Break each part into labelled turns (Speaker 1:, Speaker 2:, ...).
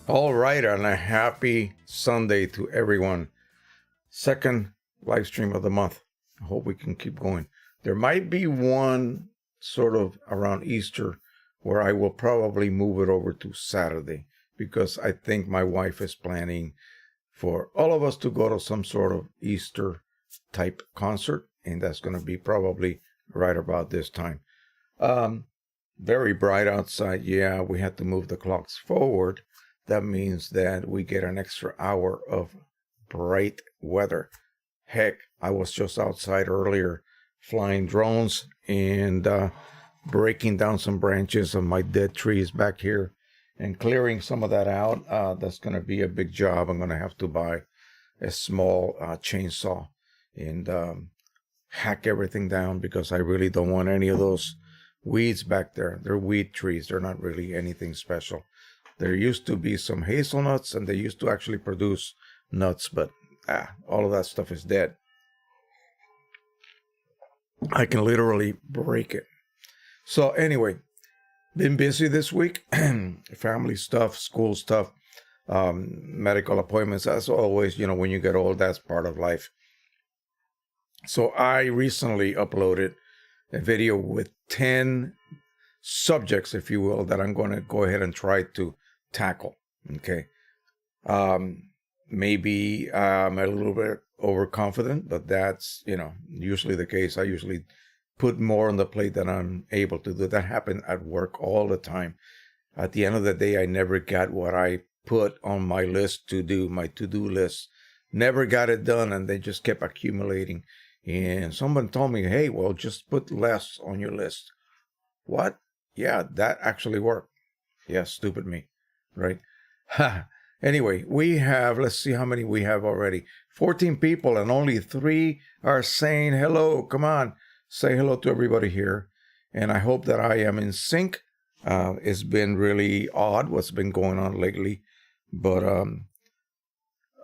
Speaker 1: All right, and a happy Sunday to everyone. Second live stream of the month. I hope we can keep going. There might be one sort of around Easter where I will probably move it over to Saturday because I think my wife is planning for all of us to go to some sort of Easter type concert, and that's going to be probably right about this time. Very bright outside. Yeah, we had to move the clocks forward. That means that we get an extra hour of bright weather. Heck, I was just outside earlier flying drones and breaking down some branches of my dead trees back here and clearing some of that out. That's going to be a big job. I'm going to have to buy a small chainsaw and hack everything down because I really don't want any of those weeds back there. They're weed trees. They're not really anything special. There used to be some hazelnuts, and they used to actually produce nuts, but all of that stuff is dead. I can literally break it. So anyway, been busy this week. Family stuff, school stuff, medical appointments. As always, you know, when you get old, that's part of life. So I recently uploaded a video with 10 subjects, if you will, that I'm going to go ahead and try to tackle. Okay. Maybe I'm a little bit overconfident, but that's, you know, usually the case. I usually put more on the plate than I'm able to do. That happened at work all the time. At the end of the day, I never got what I put on my list to do, my to-do list. Never got it done, and they just kept accumulating. And someone told me, hey, well, just put less on your list. What? Yeah, that actually worked. Yeah, stupid me, right? Anyway, we have, let's see how many we have already. 14 people, and only 3 are saying hello. Come on, say hello to everybody here. And I hope that I am in sync. It's been really odd what's been going on lately, but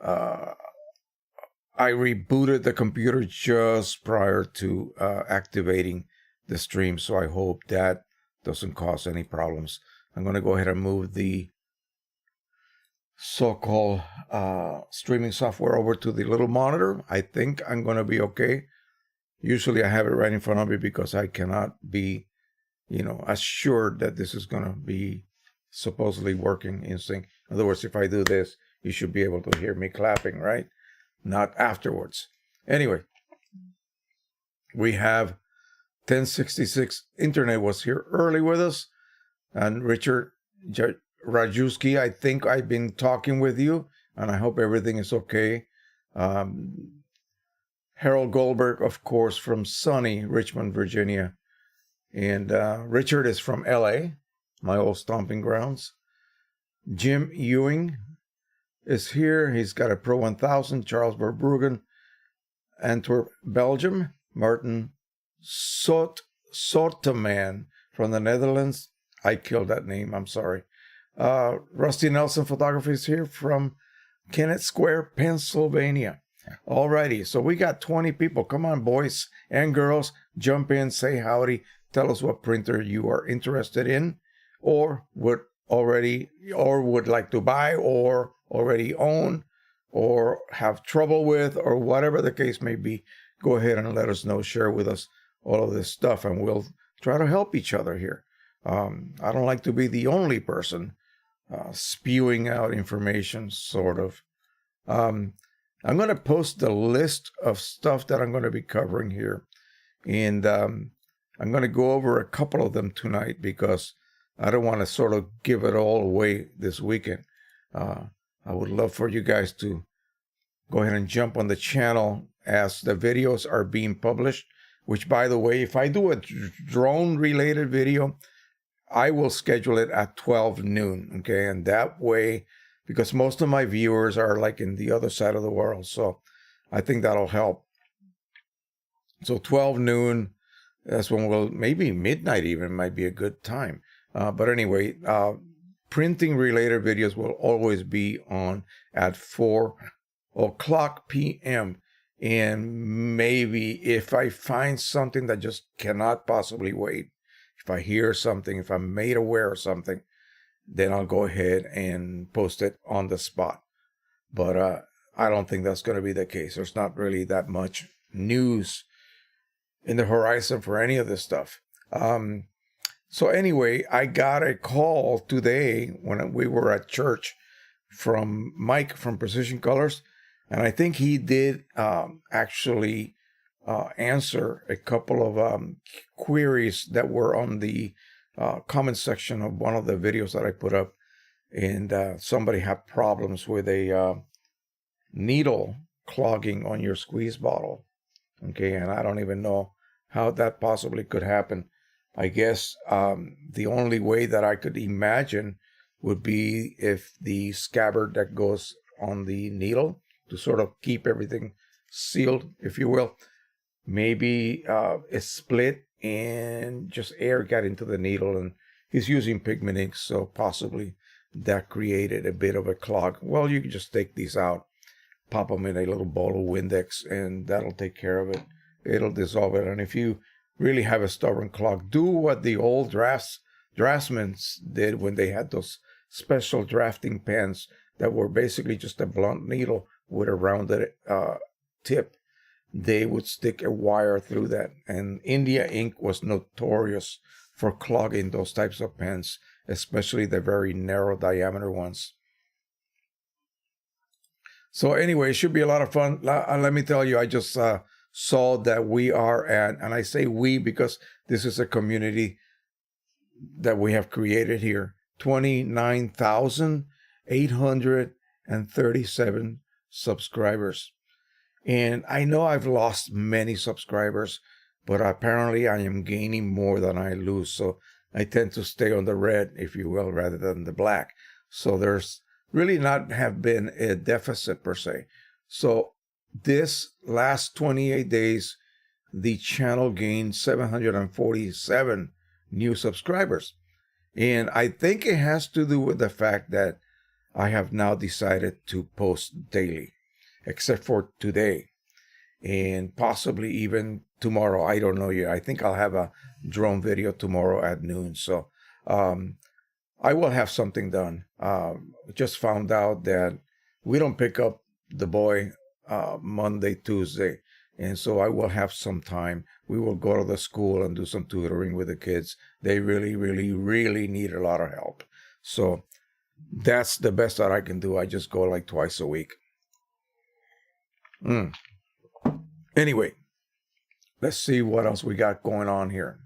Speaker 1: I rebooted the computer just prior to activating the stream, so I hope that doesn't cause any problems. I'm going to go ahead and move the so-called streaming software over to the little monitor. I think I'm going to be okay. Usually I have it right in front of me because I cannot be, assured that this is going to be supposedly working in sync. In other words, if I do this, you should be able to hear me clapping, right? Not afterwards. Anyway, we have 1066 Internet was here early with us. And Richard Rajewski, I think I've been talking with you, and I hope everything is okay. Harold Goldberg, of course, from sunny Richmond, Virginia. And Richard is from LA, my old stomping grounds. Jim Ewing is here. He's got a Pro 1000. Charles Verbruggen, Antwerp, Belgium. Martin Soteman from the Netherlands. I killed that name. I'm sorry. Rusty Nelson Photography is here from Kennett Square, Pennsylvania. Alrighty, so we got 20 people. Come on, boys and girls, jump in, say howdy, tell us what printer you are interested in, or would like to buy, or already own, or have trouble with, or whatever the case may be. Go ahead and let us know. Share with us all of this stuff, and we'll try to help each other here. I don't like to be the only person spewing out information, sort of. I'm going to post the list of stuff that I'm going to be covering here. And I'm going to go over a couple of them tonight because I don't want to sort of give it all away this weekend. I would love for you guys to go ahead and jump on the channel as the videos are being published. Which, by the way, if I do a drone-related video, I will schedule it at 12 noon, okay? And that way, because most of my viewers are like in the other side of the world, so I think that'll help. So 12 noon, that's when maybe midnight even might be a good time. But anyway, printing-related videos will always be on at 4 o'clock p.m., and maybe if I find something that just cannot possibly wait, if I hear something, if I'm made aware of something, then I'll go ahead and post it on the spot. But I don't think that's going to be the case. There's not really that much news in the horizon for any of this stuff. So anyway, I got a call today when we were at church from Mike from Precision Colors. And I think he did actually answer a couple of queries that were on the comment section of one of the videos that I put up. And somebody had problems with a needle clogging on your squeeze bottle. Okay, and I don't even know how that possibly could happen. I guess the only way that I could imagine would be if the scabbard that goes on the needle to sort of keep everything sealed, if you will, maybe it split and just air got into the needle, and he's using pigment ink, so possibly that created a bit of a clog. Well, you can just take these out, pop them in a little bowl of Windex, and that'll take care of it. It'll dissolve it. And if you really have a stubborn clog, do what the old draftsmen did when they had those special drafting pens that were basically just a blunt needle with a rounded tip. They would stick a wire through that. And India ink was notorious for clogging those types of pens, especially the very narrow diameter ones. So anyway, it should be a lot of fun. Let me tell you, I just saw that we are at, and I say we because this is a community that we have created here, 29,837 subscribers. And I know I've lost many subscribers, but apparently I am gaining more than I lose. So I tend to stay on the red, if you will, rather than the black. So there's really not have been a deficit per se. So this last 28 days, the channel gained 747 new subscribers. And I think it has to do with the fact that I have now decided to post daily, except for today and possibly even tomorrow. I don't know yet. I think I'll have a drone video tomorrow at noon. So I will have something done. Just found out that we don't pick up the boy Monday, Tuesday. And so I will have some time. We will go to the school and do some tutoring with the kids. They really, really, really need a lot of help. So that's the best that I can do. I just go like twice a week. Anyway, let's see what else we got going on here.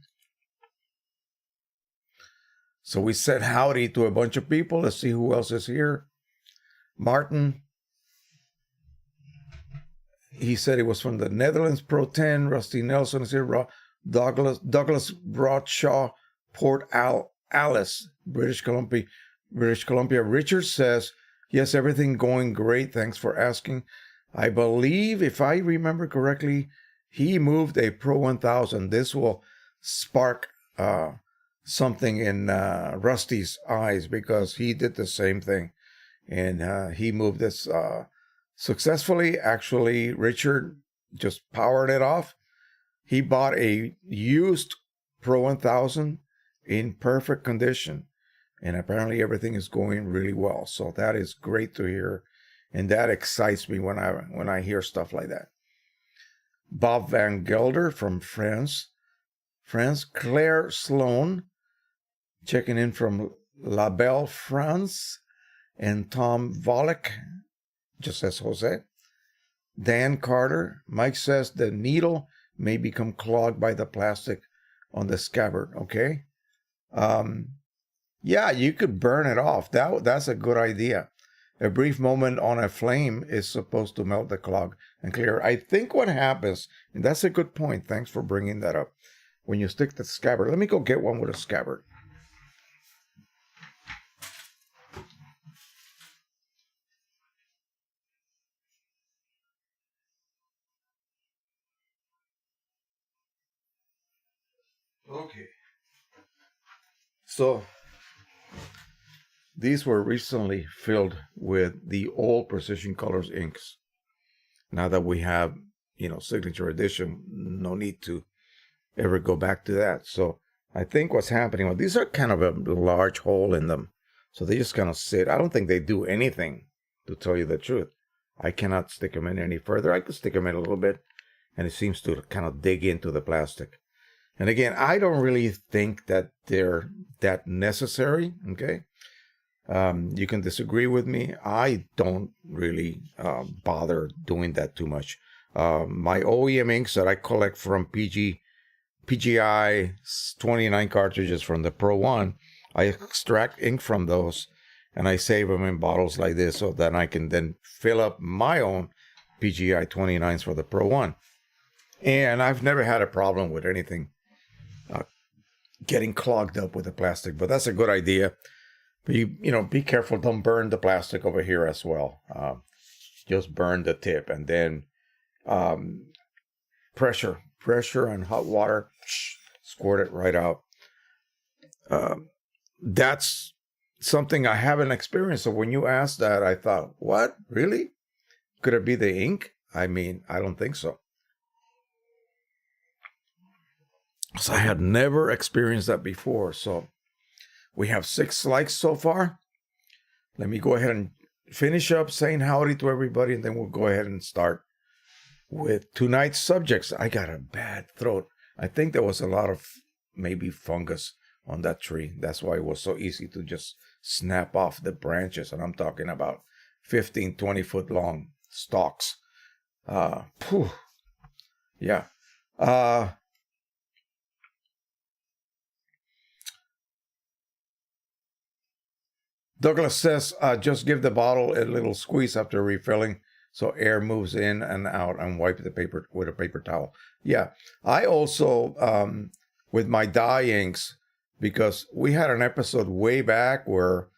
Speaker 1: So we said howdy to a bunch of people. Let's see who else is here. Martin. He said he was from the Netherlands. Pro 10. Rusty Nelson is here. Douglas Broadshaw, Port Alice, British Columbia. Richard says, yes, everything going great. Thanks for asking. I believe, if I remember correctly, he moved a Pro 1000. This will spark something in Rusty's eyes because he did the same thing. And he moved this successfully. Actually, Richard just powered it off. He bought a used Pro 1000 in perfect condition. And apparently everything is going really well. So that is great to hear. And that excites me when I hear stuff like that. Bob Van Gelder from France. Claire Sloan, checking in from La Belle, France. And Tom Volek, just says Jose. Dan Carter. Mike says the needle may become clogged by the plastic on the scabbard. Okay. Yeah, you could burn it off. That's a good idea. A brief moment on a flame is supposed to melt the clog and clear. I think what happens, and that's a good point. Thanks for bringing that up. When you stick the scabbard, let me go get one with a scabbard. Okay. So these were recently filled with the old Precision Colors inks. Now that we have, signature edition, no need to ever go back to that. So I think what's happening, well, these are kind of a large hole in them. So they just kind of sit. I don't think they do anything, to tell you the truth. I cannot stick them in any further. I could stick them in a little bit, and it seems to kind of dig into the plastic. And again, I don't really think that they're that necessary, okay? You can disagree with me. I don't really bother doing that too much. My OEM inks that I collect from PGI 29 cartridges from the Pro 1, I extract ink from those and I save them in bottles like this so that I can then fill up my own PGI 29s for the Pro 1. And I've never had a problem with anything getting clogged up with the plastic, but that's a good idea. Be careful. Don't burn the plastic over here as well. Just burn the tip, and then pressure and hot water, squirt it right out. That's something I haven't experienced. So when you asked that, I thought, what? Really? Could it be the ink? I mean, I don't think so. So I had never experienced that before. So we have 6 likes so far. Let me go ahead and finish up saying howdy to everybody, and then we'll go ahead and start with tonight's subjects. I got a bad throat. I think there was a lot of maybe fungus on that tree. That's why it was so easy to just snap off the branches. And I'm talking about 15, 20 foot long stalks. Yeah. Douglas says, just give the bottle a little squeeze after refilling so air moves in and out, and wipe the paper with a paper towel. Yeah, I also, with my dye inks, because we had an episode way back where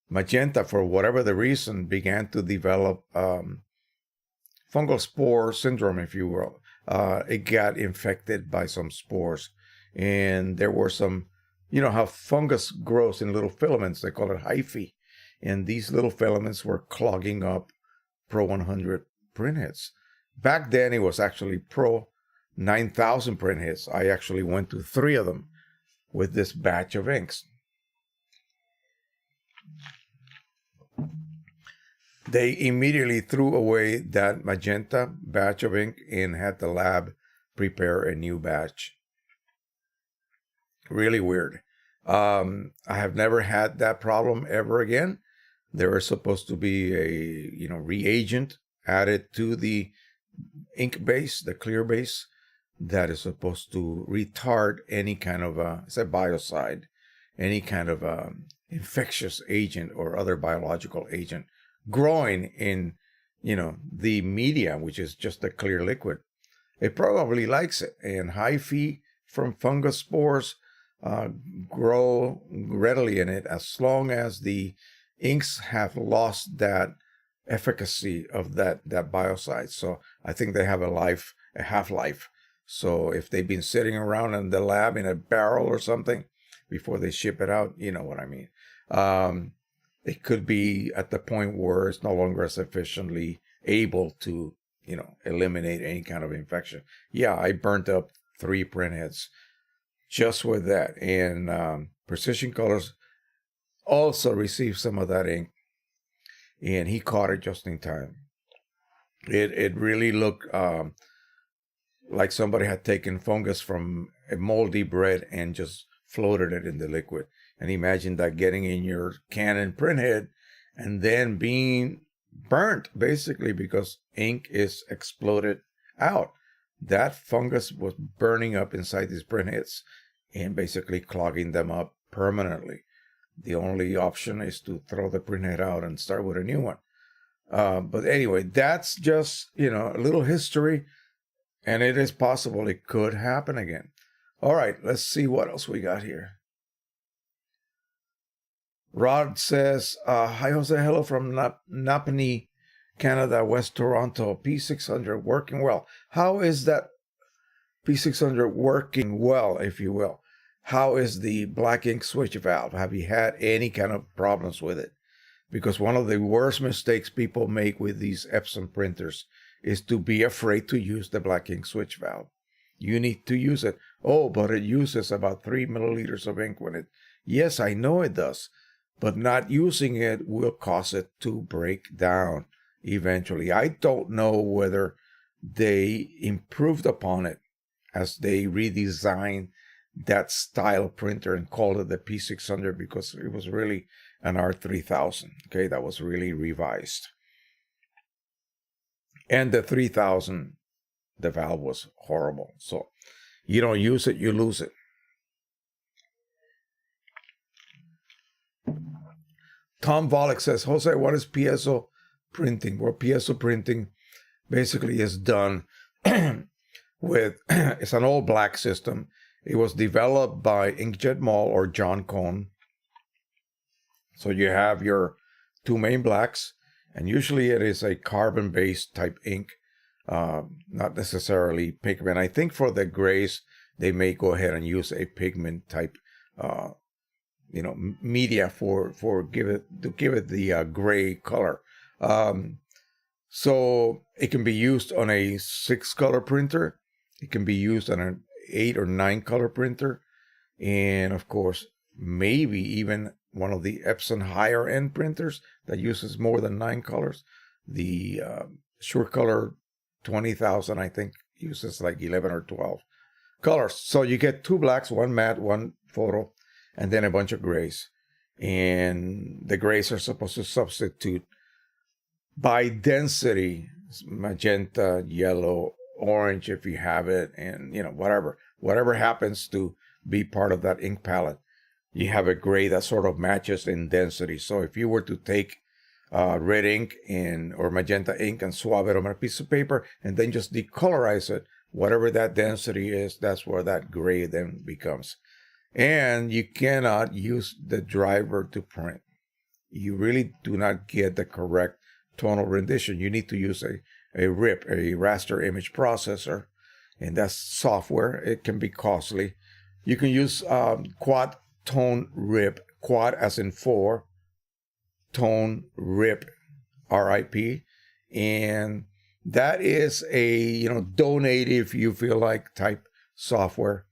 Speaker 1: magenta, for whatever the reason, began to develop fungal spore syndrome, if you will. It got infected by some spores, and there were some, you know how fungus grows in little filaments, they call it hyphae, and these little filaments were clogging up Pro 100 printheads. Back then it was actually Pro 9000 printheads. I actually went to 3 of them with this batch of inks. They immediately threw away that magenta batch of ink and had the lab prepare a new batch. Really weird. I have never had that problem ever again. There is supposed to be a reagent added to the ink base, the clear base, that is supposed to retard any kind of it's a biocide, any kind of infectious agent or other biological agent growing in the media, which is just a clear liquid. It probably likes it, and hyphae from fungus spores grow readily in it as long as the inks have lost that efficacy of that biocide. So I think they have a half-life. So if they've been sitting around in the lab in a barrel or something before they ship it out, you know what I mean. It could be at the point where it's no longer sufficiently able to, eliminate any kind of infection. Yeah, I burnt up 3 printheads just with that. And Precision Colors also received some of that ink, and he caught it just in time. It really looked like somebody had taken fungus from a moldy bread and just floated it in the liquid. And imagine that getting in your Canon printhead and then being burnt, basically, because ink is exploded out. That fungus was burning up inside these printheads and basically clogging them up permanently. The only option is to throw the printhead out and start with a new one. But anyway, that's just, a little history, and it is possible it could happen again. All right, let's see what else we got here. Rod says, hi, Jose. Hello from Napanee, Canada, West Toronto. P600 working well. How is that P600 working well, if you will? How is the black ink switch valve? Have you had any kind of problems with it? Because one of the worst mistakes people make with these Epson printers is to be afraid to use the black ink switch valve. You need to use it. Oh, but it uses about 3 milliliters of ink when it... Yes, I know it does. But not using it will cause it to break down eventually. I don't know whether they improved upon it as they redesigned that style printer and called it the P600, because it was really an R3000. Okay, that was really revised. And the 3000, the valve was horrible. So you don't use it, you lose it. Tom Volek says, Jose, what is piezo printing? Well, piezo printing basically is done with, it's an all black system. It was developed by Inkjet Mall or John Cone. So you have your 2 main blacks, and usually it is a carbon-based type ink, not necessarily pigment. I think for the grays, they may go ahead and use a pigment type media to give it the gray color. So it can be used on a 6-color printer. It can be used on an 8 or 9 color printer, and of course maybe even one of the Epson higher end printers that uses more than 9 colors. The SureColor 20,000, I think, uses like 11 or 12 colors. So you get 2 blacks, 1 matte, 1 photo, and then a bunch of grays. And the grays are supposed to substitute by density magenta, yellow, orange if you have it, and whatever happens to be part of that ink palette. You have a gray that sort of matches in density. So if you were to take red ink or magenta ink and swab it on a piece of paper and then just decolorize it, whatever that density is, that's where that gray then becomes. And you cannot use the driver to print. You really do not get the correct tonal rendition. You need to use a RIP, a raster image processor, and that's software. It can be costly. You can use quad tone RIP, quad as in 4, tone RIP, RIP, and that is a donate if you feel like type software.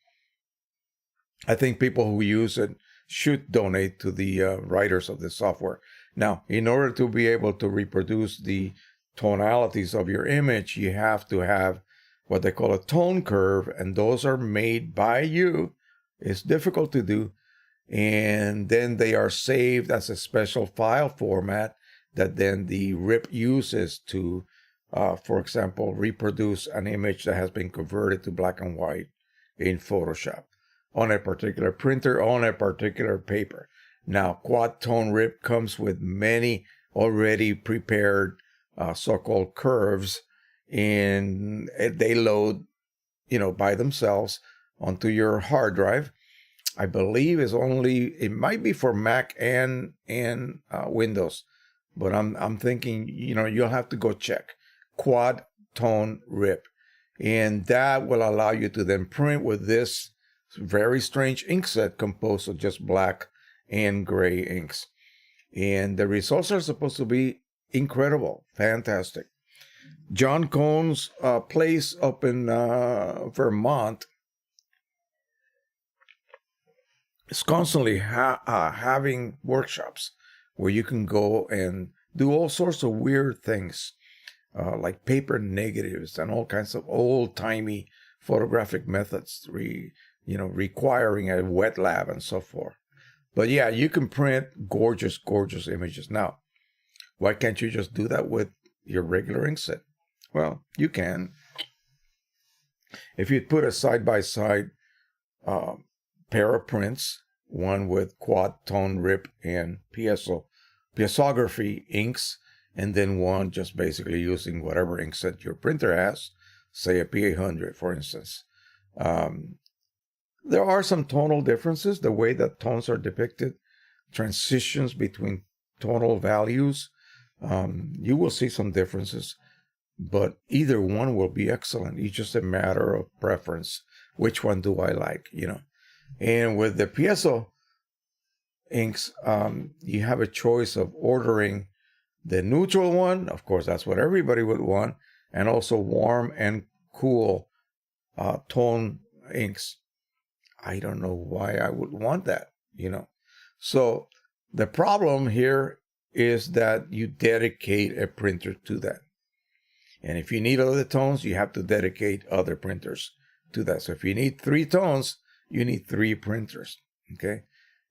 Speaker 1: I think people who use it should donate to the writers of the software. Now, in order to be able to reproduce the tonalities of your image, you have to have what they call a tone curve, and those are made by you. It's difficult to do. And then they are saved as a special file format that then the RIP uses to, for example, reproduce an image that has been converted to black and white in Photoshop on a particular printer, on a particular paper. Now, quad tone RIP comes with many already prepared so-called curves, and they load, by themselves onto your hard drive. I believe it might be for Mac and Windows, but I'm thinking, you'll have to go check quad tone RIP, and that will allow you to then print with this very strange ink set composed of just black and gray inks. And the results are supposed to be incredible, fantastic. John Cohn's place up in Vermont is constantly having workshops where you can go and do all sorts of weird things, like paper negatives and all kinds of old-timey photographic methods, requiring a wet lab and so forth. But yeah, you can print gorgeous, gorgeous images. Now, why can't you just do that with your regular ink set? Well, you can. If you put a side-by-side pair of prints, one with quad tone RIP and piezography inks, and then one just basically using whatever ink set your printer has, say a P800, for instance. There are some tonal differences, the way that tones are depicted, transitions between tonal values. You will see some differences, but either one will be excellent. It's just a matter of preference. Which one do I like, And with the piezo inks, you have a choice of ordering the neutral one. Of course, that's what everybody would want. And also warm and cool tone inks. I don't know why I would want that, So the problem here is that you dedicate a printer to that. And if you need other tones, you have to dedicate other printers to that. So if you need 3 tones, you need 3 printers, okay?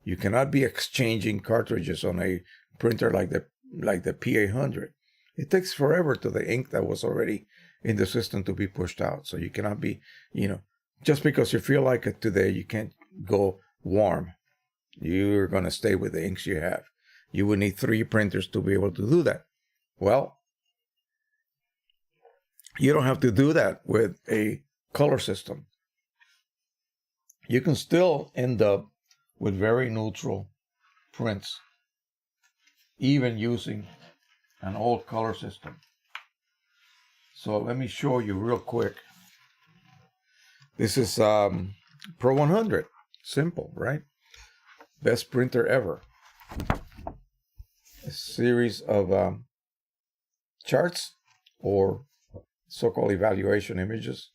Speaker 1: You cannot be exchanging cartridges on a printer like the P800. It takes forever to the ink that was already in the system to be pushed out. So you cannot be, just because you feel like it today, you can't go warm. You're going to stay with the inks you have. You would need 3 printers to be able to do that. Well, you don't have to do that with a color system. You can still end up with very neutral prints, even using an old color system. So let me show you real quick. This is Pro 100. Simple, right? Best printer ever. A series of charts or so-called evaluation images.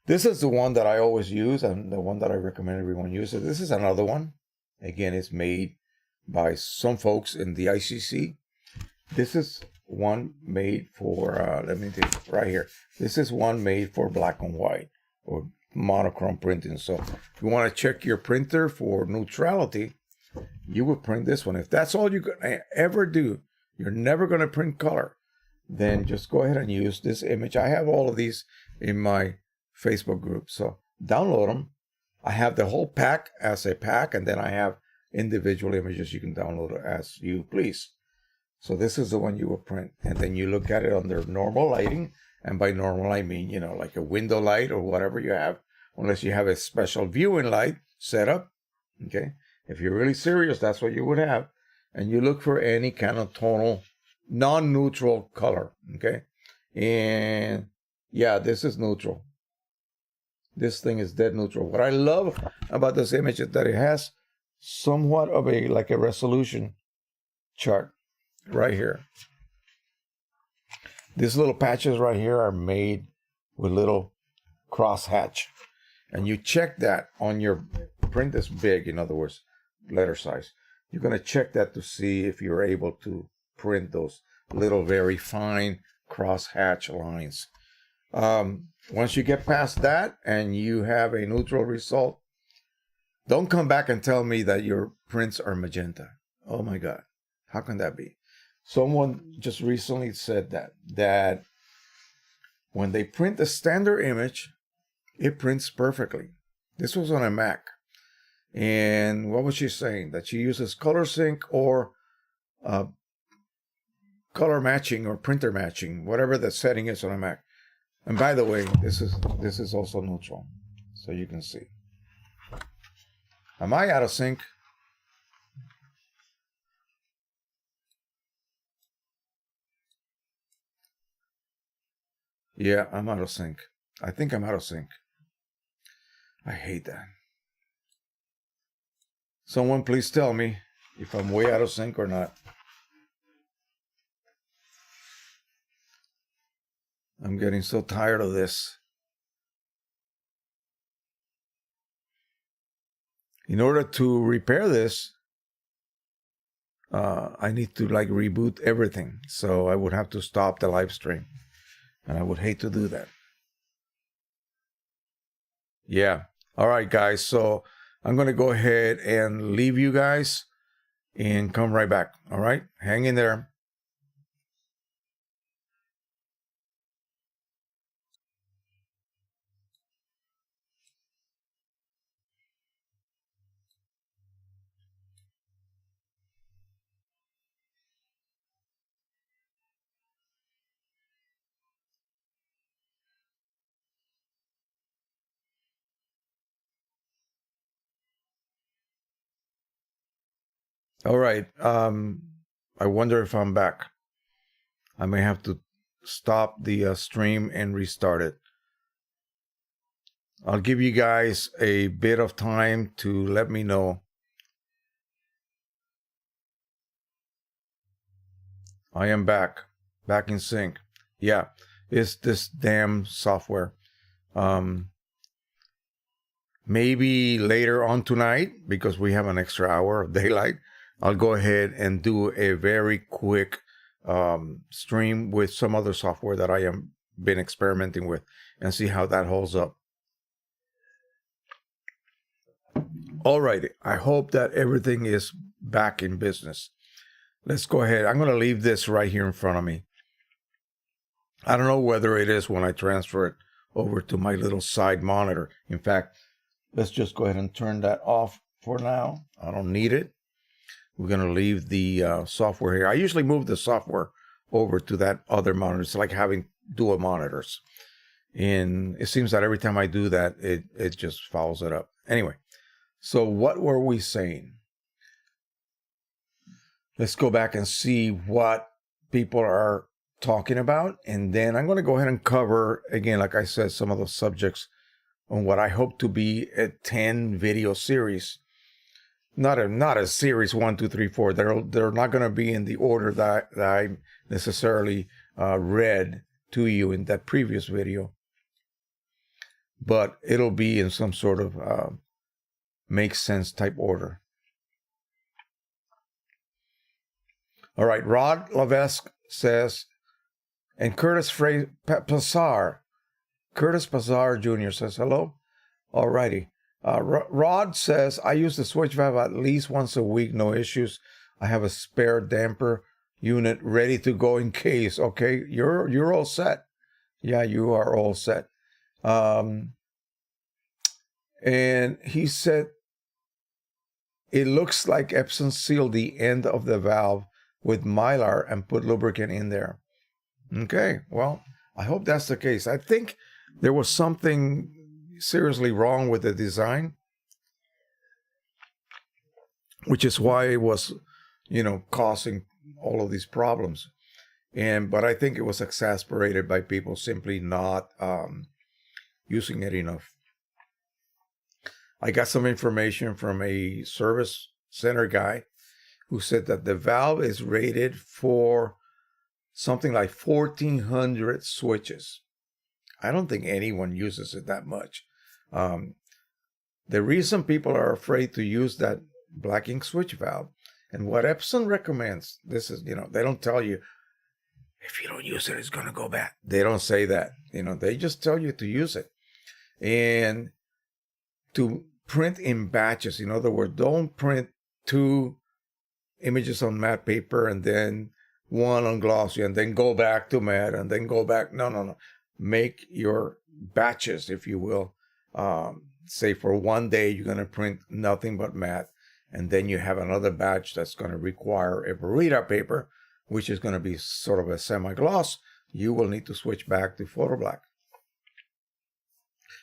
Speaker 1: This is the one that I always use and the one that I recommend everyone use. This is another one. Again, it's made by some folks in the ICC. This is one made for, let me take right here. This is one made for black and white or monochrome printing. So if you want to check your printer for neutrality, you would print this one. If that's all you're going to ever do, you're never going to print color, then just go ahead and use this image. I have all of these in my Facebook group. So download them. I have the whole pack as a pack, and then I have individual images you can download as you please. So this is the one you will print. And then you look at it under normal lighting. And by normal, I mean, like a window light or whatever you have, unless you have a special viewing light, setup. Okay, if you're really serious, that's what you would have, and you look for any kind of tonal, non-neutral color. Okay, and yeah, this is neutral. This thing is dead neutral. What I love about this image is that it has somewhat of a like a resolution chart right here. These little patches right here are made with little crosshatch, and you check that on your print is big, in other words, letter size. You're going to check that to see if you're able to print those little very fine crosshatch lines. Once you get past that and you have a neutral result, don't come back and tell me that your prints are magenta. Oh my God, how can that be? Someone just recently said that when they print a standard image, it prints perfectly. This was on a Mac. And what was she saying? That she uses color sync or color matching or printer matching, whatever the setting is on a Mac. And by the way, this is also neutral, so you can see. Am I out of sync? Yeah, I'm out of sync. I think I'm out of sync. I hate that. Someone please tell me if I'm way out of sync or not. I'm getting so tired of this. In order to repair this, I need to like reboot everything. So I would have to stop the live stream. And I would hate to do that. Yeah. All right, guys. So I'm going to go ahead and leave you guys and come right back. All right. Hang in there. All right. I wonder if I'm back. I may have to stop the stream and restart it. I'll give you guys a bit of time to let me know. I am back in sync. Yeah, it's this damn software. Maybe later on tonight, because we have an extra hour of daylight, I'll go ahead and do a very quick stream with some other software that I have been experimenting with and see how that holds up. All right. I hope that everything is back in business. Let's go ahead. I'm going to leave this right here in front of me. I don't know whether it is when I transfer it over to my little side monitor. In fact, let's just go ahead and turn that off for now. I don't need it. We're going to leave the software here. I usually move the software over to that other monitor. It's like having dual monitors. And it seems that every time I do that, it just fouls it up. Anyway, so what were we saying? Let's go back and see what people are talking about. And then I'm going to go ahead and cover, again, like I said, some of the subjects on what I hope to be a 10 video series. Not a series 1, 2, 3, 4. They're not going to be in the order that I necessarily read to you in that previous video. But it'll be in some sort of makes sense type order. All right, Rod Levesque says, and Curtis Pazar Jr. says, hello. All righty. Rod says, I use the switch valve at least once a week, no issues. I have a spare damper unit ready to go in case. Okay, you're all set. Yeah, you are all set. And he said, it looks like Epson sealed the end of the valve with Mylar and put lubricant in there. Okay, well, I hope that's the case. I think there was something seriously wrong with the design. which is why it was, causing all of these problems. But I think it was exasperated by people simply not using it enough. I got some information from a service center guy who said that the valve is rated for something like 1,400 switches. I don't think anyone uses it that much. The reason people are afraid to use that black ink switch valve, and what Epson recommends, this is, they don't tell you, if you don't use it, it's going to go bad. They don't say that. They just tell you to use it. And to print in batches. In other words, don't print 2 images on matte paper and then 1 on glossy and then go back to matte and then go back. No. Make your batches, if you will. Say for one day, you're going to print nothing but matte. And then you have another batch that's going to require a burrito paper, which is going to be sort of a semi-gloss. You will need to switch back to photo black.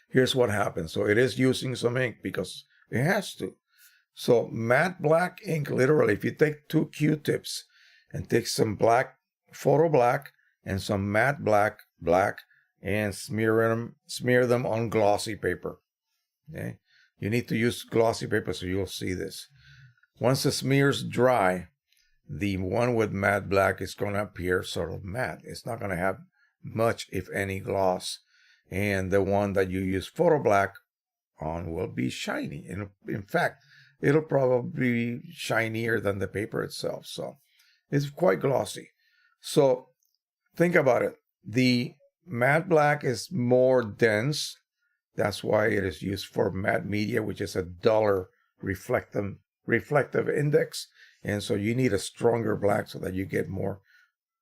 Speaker 1: Here's what happens. So it is using some ink because it has to. So matte black ink, literally, if you take 2 Q-tips and take some black, photo black, and some matte black, and smear them on glossy paper. Okay? You need to use glossy paper so you'll see this. Once the smear's dry, the one with matte black is going to appear sort of matte. It's not going to have much, if any, gloss. And the one that you use photo black on will be shiny. In fact, it'll probably be shinier than the paper itself. So it's quite glossy. So think about it. The matte black is more dense. That's why it is used for matte media, which is a duller reflective index. And so you need a stronger black so that you get more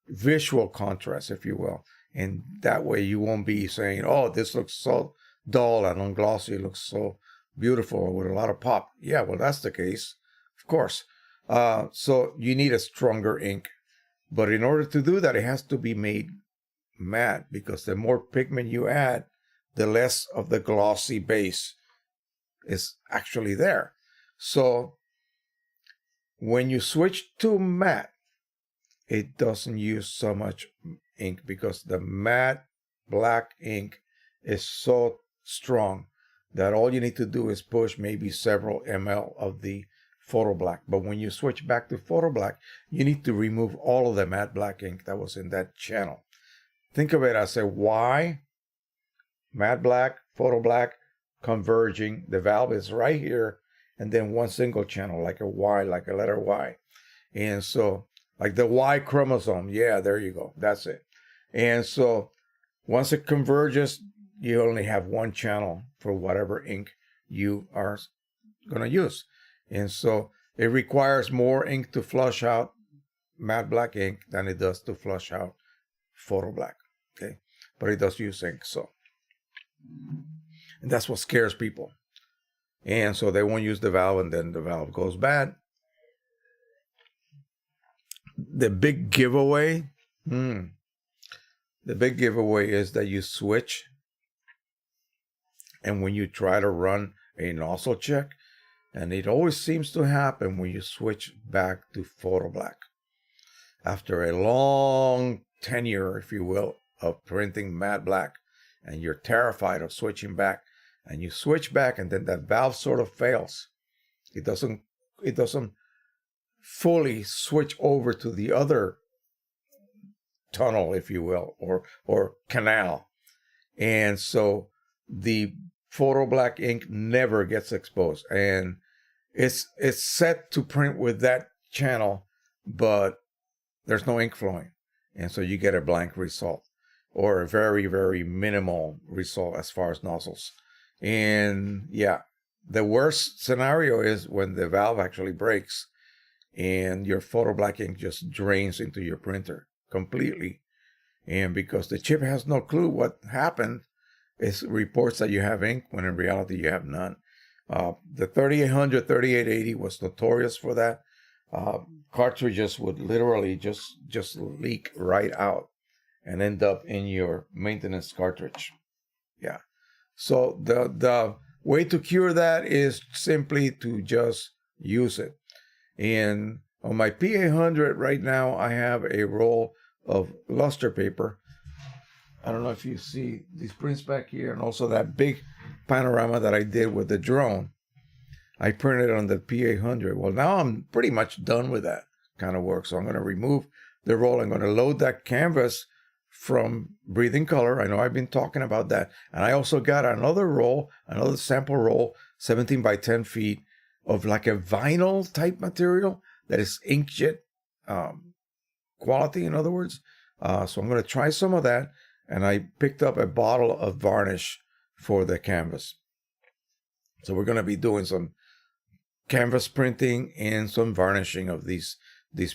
Speaker 1: visual contrast, if you will. And that way you won't be saying, oh, this looks so dull, and on glossy it looks so beautiful with a lot of pop. Yeah, well, that's the case, of course. So you need a stronger ink. But in order to do that, it has to be made matte, because the more pigment you add, the less of the glossy base is actually there. So when you switch to matte, it doesn't use so much ink because the matte black ink is so strong that all you need to do is push maybe several ml of the photo black. But when you switch back to photo black, you need to remove all of the matte black ink that was in that channel. Think of it as a Y, matte black, photo black, converging. The valve is right here, and then one single channel, like a Y, like a letter Y. And so, like the Y chromosome, yeah, there you go, that's it. And so, once it converges, you only have one channel for whatever ink you are going to use. And so, it requires more ink to flush out matte black ink than it does to flush out photo black. Okay, but it does use ink. So, and that's what scares people. And so they won't use the valve, and then the valve goes bad. The big giveaway, the big giveaway is that you switch, and when you try to run a nozzle check, and it always seems to happen when you switch back to photo black. After a long tenure, if you will, of printing matte black, and you're terrified of switching back, and you switch back, and then that valve sort of fails. It doesn't fully switch over to the other tunnel, if you will, or canal. And so the photo black ink never gets exposed. And it's set to print with that channel, but there's no ink flowing. And so you get a blank result, or a very, very minimal result as far as nozzles. And yeah, the worst scenario is when the valve actually breaks and your photo black ink just drains into your printer completely. And because the chip has no clue what happened, it reports that you have ink when in reality you have none. The 3800, 3880 was notorious for that. Cartridges would literally just leak right out and end up in your maintenance cartridge. Yeah. So the way to cure that is simply to just use it. And on my P800 right now, I have a roll of luster paper. I don't know if you see these prints back here, and also that big panorama that I did with the drone. I printed on the P800. Well, now I'm pretty much done with that kind of work. So I'm going to remove the roll. I'm going to load that canvas from Breathing Color. I know I've been talking about that. And I also got another roll, another sample roll, 17 by 10 feet of like a vinyl type material that is inkjet quality, in other words. So I'm going to try some of that. And I picked up a bottle of varnish for the canvas. So we're going to be doing some canvas printing and some varnishing of these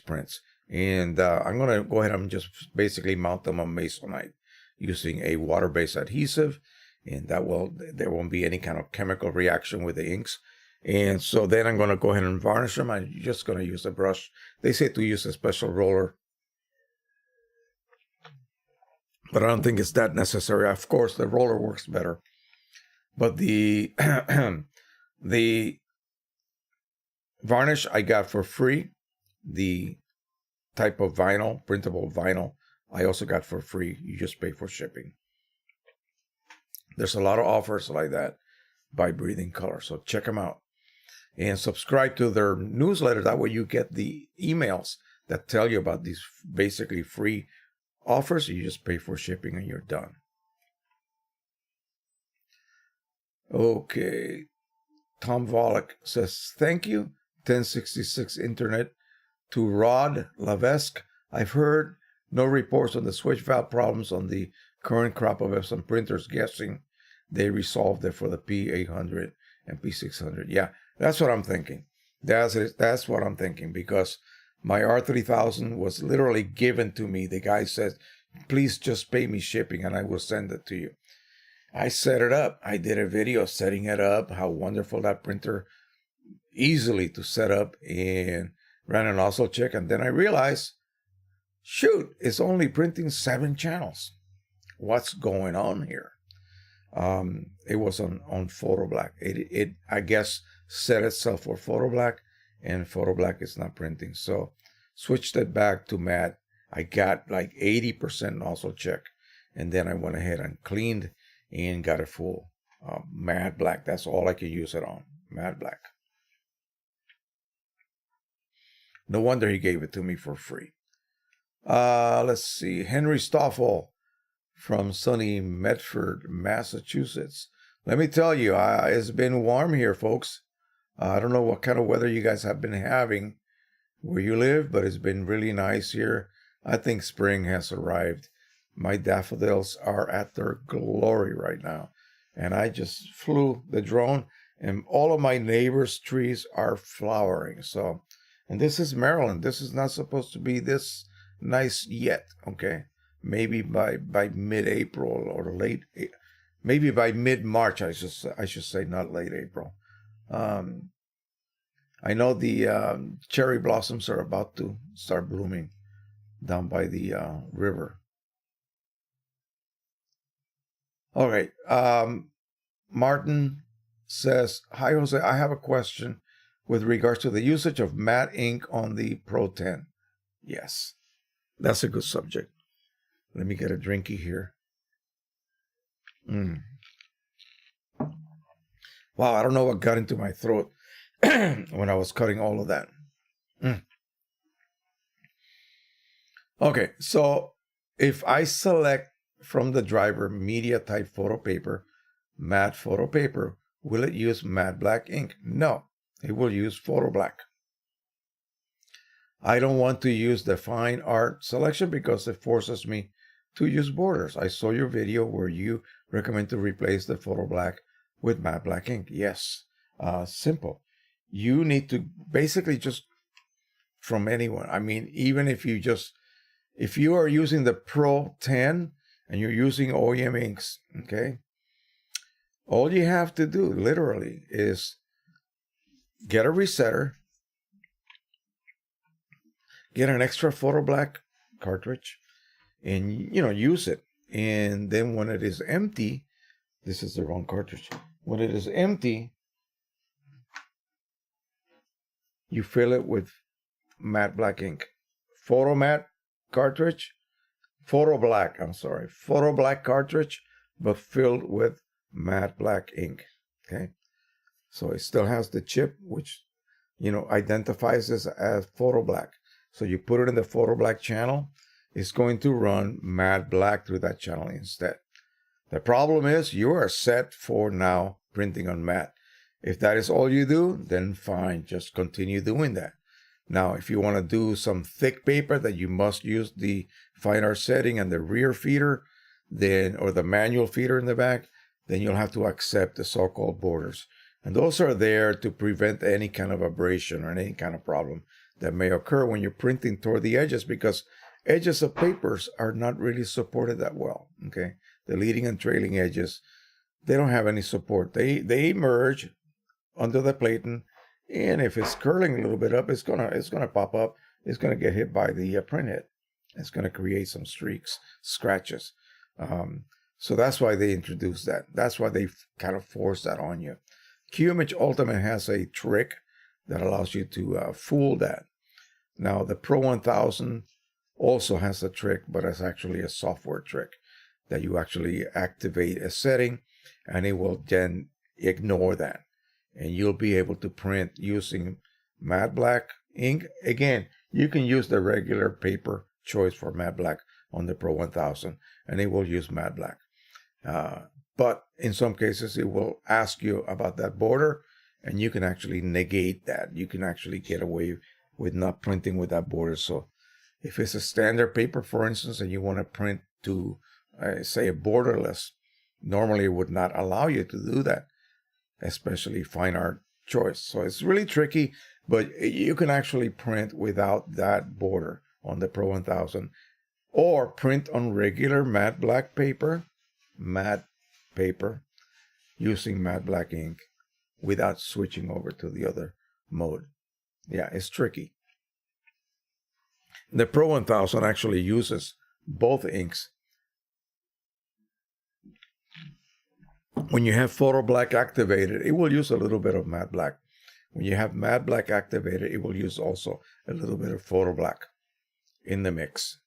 Speaker 1: prints. And I'm going to go ahead and just basically mount them on Masonite using a water-based adhesive. And there won't be any kind of chemical reaction with the inks. And so then I'm going to go ahead and varnish them. I'm just going to use a brush. They say to use a special roller, but I don't think it's that necessary. Of course, the roller works better. But the the varnish I got for free. The type of vinyl, printable vinyl, I also got for free. You just pay for shipping. There's a lot of offers like that by Breathing Color. So check them out. And subscribe to their newsletter. That way you get the emails that tell you about these basically free offers. You just pay for shipping and you're done. Okay. Tom Volek says, thank you, 1066 Internet. To Rod Lavesque, I've heard no reports on the switch valve problems on the current crop of Epson printers, guessing they resolved it for the P800 and P600. Yeah, that's what I'm thinking. That's what I'm thinking, because my R3000 was literally given to me. The guy said, please just pay me shipping and I will send it to you. I set it up. I did a video setting it up, how wonderful that printer, easily to set up, and ran an nozzle check. And then I realized, shoot, it's only printing 7 channels. What's going on here? It was on Photo Black. It I guess set itself for Photo Black, and Photo Black is not printing. So switched it back to matte. I got like 80% nozzle check, and then I went ahead and cleaned and got a full matte black. That's all I could use it on, matte black. No wonder he gave it to me for free. Let's see. Henry Stoffel from sunny Medford, Massachusetts. Let me tell you, it's been warm here, folks. I don't know what kind of weather you guys have been having where you live, but it's been really nice here. I think spring has arrived. My daffodils are at their glory right now. And I just flew the drone, and all of my neighbors' trees are flowering. So, and this is Maryland. This is not supposed to be this nice yet, okay? Maybe by mid-April or maybe by mid-March, I should say, not late April. I know the cherry blossoms are about to start blooming down by the river. All right. Martin says, hi, Jose. I have a question with regards to the usage of matte ink on the Pro 10. Yes, that's a good subject. Let me get a drinky here. Wow, I don't know what got into my throat when I was cutting all of that. Okay, so if I select from the driver media type photo paper, matte photo paper, will it use matte black ink? No, it will use Photo Black. I don't want to use the fine art selection because it forces me to use borders. I saw your video where you recommend to replace the Photo Black with matte black ink. Yes, simple. You need to basically just, from anyone, I mean, even if you are using the Pro 10 and you're using OEM inks, okay, all you have to do literally is get a resetter, get an extra Photo Black cartridge, and use it. And then when it is empty, this is the wrong cartridge. When it is empty, you fill it with matte black ink. Photo black cartridge, photo black cartridge, but filled with matte black ink. Okay, so it still has the chip, which identifies this as photo black. So you put it in the photo black channel, it's going to run matte black through that channel instead. The problem is you are set for now printing on matte. If that is all you do, then fine, just continue doing that. Now, if you want to do some thick paper that you must use the fine art setting and the rear feeder, or the manual feeder in the back, then you'll have to accept the so-called borders. And those are there to prevent any kind of abrasion or any kind of problem that may occur when you're printing toward the edges, because edges of papers are not really supported that well. Okay, the leading and trailing edges, they don't have any support. They emerge under the platen, and if it's curling a little bit up, it's gonna pop up. It's gonna get hit by the print head. It's gonna create some streaks, scratches. So that's why they introduced that. That's why they kind of force that on you. QImage Ultimate has a trick that allows you to fool that. Now the Pro 1000 also has a trick, but it's actually a software trick that you actually activate a setting, and it will then ignore that. And you'll be able to print using matte black ink. Again, you can use the regular paper choice for matte black on the Pro 1000, and it will use matte black. But in some cases, it will ask you about that border, and you can actually negate that. You can actually get away with not printing with that border. So if it's a standard paper, for instance, and you want to print to, say, a borderless, normally it would not allow you to do that, especially fine art choice. So it's really tricky, but you can actually print without that border on the Pro 1000, or print on regular matte black paper, using matte black ink without switching over to the other mode. Yeah, it's tricky. The Pro 1000 actually uses both inks. When you have photo black activated, it will use a little bit of matte black. When you have matte black activated, it will use also a little bit of photo black in the mix.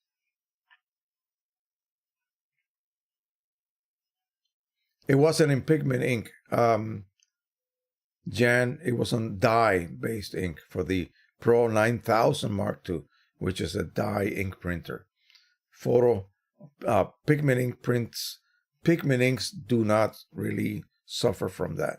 Speaker 1: It wasn't in pigment ink, Jan. It was on dye-based ink for the Pro 9000 Mark II, which is a dye ink printer. Pigment ink prints. Pigment inks do not really suffer from that.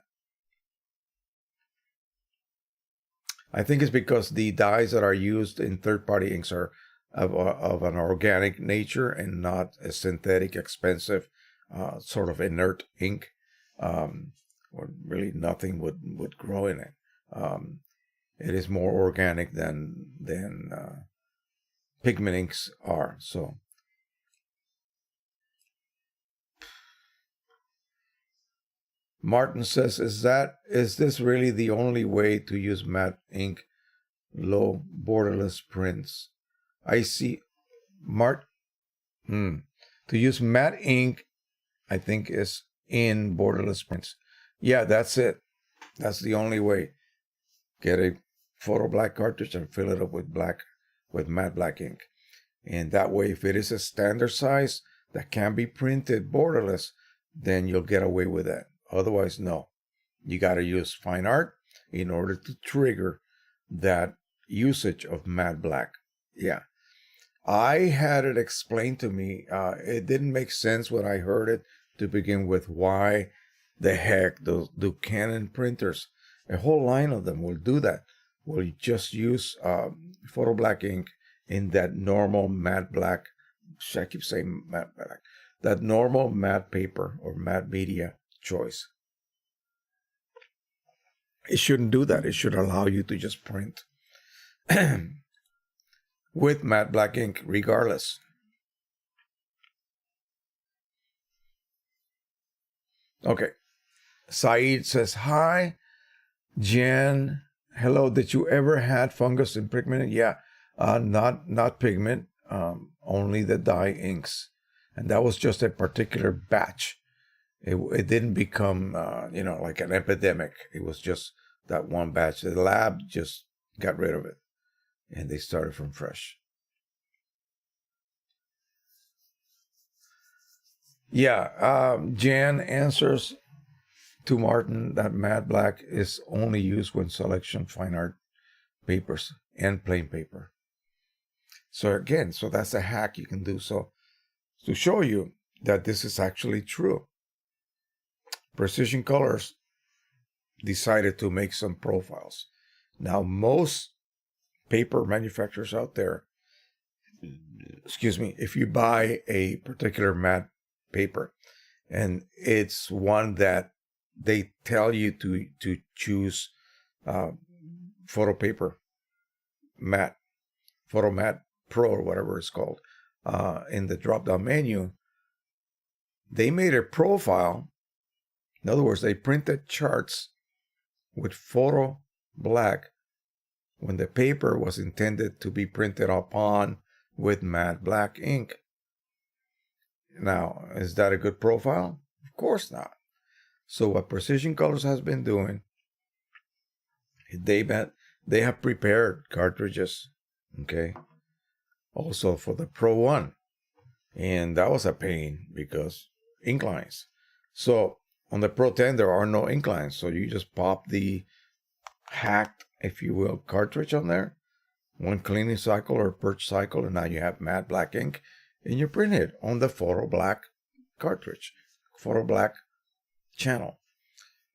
Speaker 1: I think it's because the dyes that are used in third-party inks are of an organic nature and not a synthetic, expensive, sort of inert ink, or really nothing would grow in it. It is more organic than pigment inks are. So Martin says, is this really the only way to use matte ink, low borderless prints? I see, to use matte ink, I think, is in borderless prints. Yeah, that's it. That's the only way. Get a photo black cartridge and fill it up with matte black ink. And that way, if it is a standard size that can be printed borderless, then you'll get away with that. Otherwise, no. You got to use fine art in order to trigger that usage of matte black. Yeah. I had it explained to me. It didn't make sense when I heard it to begin with. Why the heck do Canon printers, a whole line of them will do that, will just use photo black ink in that normal matte black, I keep saying matte black, that normal matte paper or matte media choice. It shouldn't do that. It should allow you to just print with matte black ink regardless. Okay. Saeed says, hi, Jan. Hello. Did you ever had fungus in pigment? Yeah. Not pigment, only the dye inks. And that was just a particular batch. It didn't become, like an epidemic. It was just that one batch. The lab just got rid of it, and they started from fresh. Yeah, Jan answers to Martin that matte black is only used when selection fine art papers and plain paper. So again, so that's a hack you can do. So to show you that this is actually true, Precision Colors decided to make some profiles. Now, most paper manufacturers out there, if you buy a particular matte paper and it's one that they tell you to choose photo paper matte, photo matte pro or whatever it's called, in the drop down menu, they made a profile. In other words, they printed charts with photo black when the paper was intended to be printed upon with matte black ink. Now, is that a good profile? Of course not. So what Precision Colors has been doing, they have prepared cartridges, okay, also for the Pro 1. And that was a pain because ink lines. So on the Pro 10, there are no ink lines. So you just pop the hacked, if you will, cartridge on there, one cleaning cycle or purge cycle, and now you have matte black ink, and you print it on the photo black cartridge, photo black channel.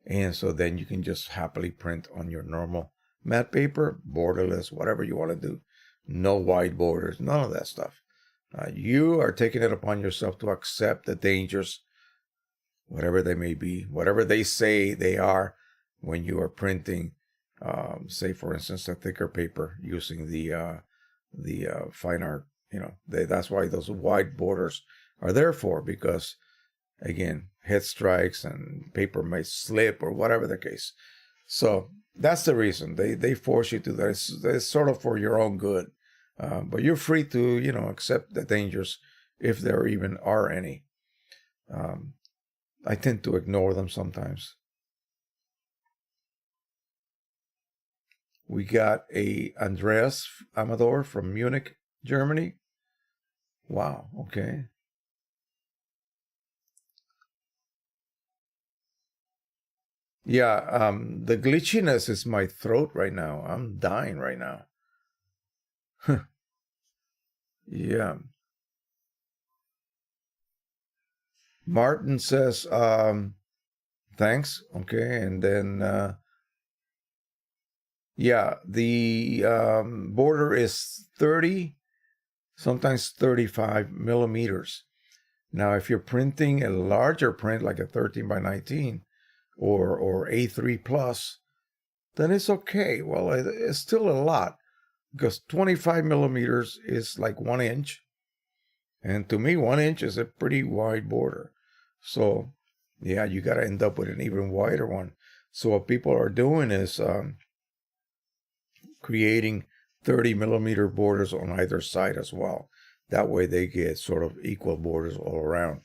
Speaker 1: And so then you can just happily print on your normal matte paper, borderless, whatever you want to do. No white borders, none of that stuff. You are taking it upon yourself to accept the dangers, whatever they may be, whatever they say they are, when you are printing, say for instance, a thicker paper using the fine art. You know, that's why those white borders are there for, because again, head strikes and paper may slip or whatever the case. So that's the reason they force you to that. It's sort of for your own good, but you're free to, you know, accept the dangers if there even are any. I tend to ignore them sometimes. We got a Andreas Amador from Munich, Germany. Wow, okay. Yeah, the glitchiness is my throat right now. I'm dying right now. Yeah. Martin says, thanks. Okay, and then yeah, the border is 30, sometimes 35 millimeters. Now, if you're printing a larger print, like a 13 by 19 or A3 plus, then it's okay. Well, it's still a lot, because 25 millimeters is like 1 inch. And to me, 1 inch is a pretty wide border. So, yeah, you got to end up with an even wider one. So what people are doing is creating 30 millimeter borders on either side as well. That way they get sort of equal borders all around.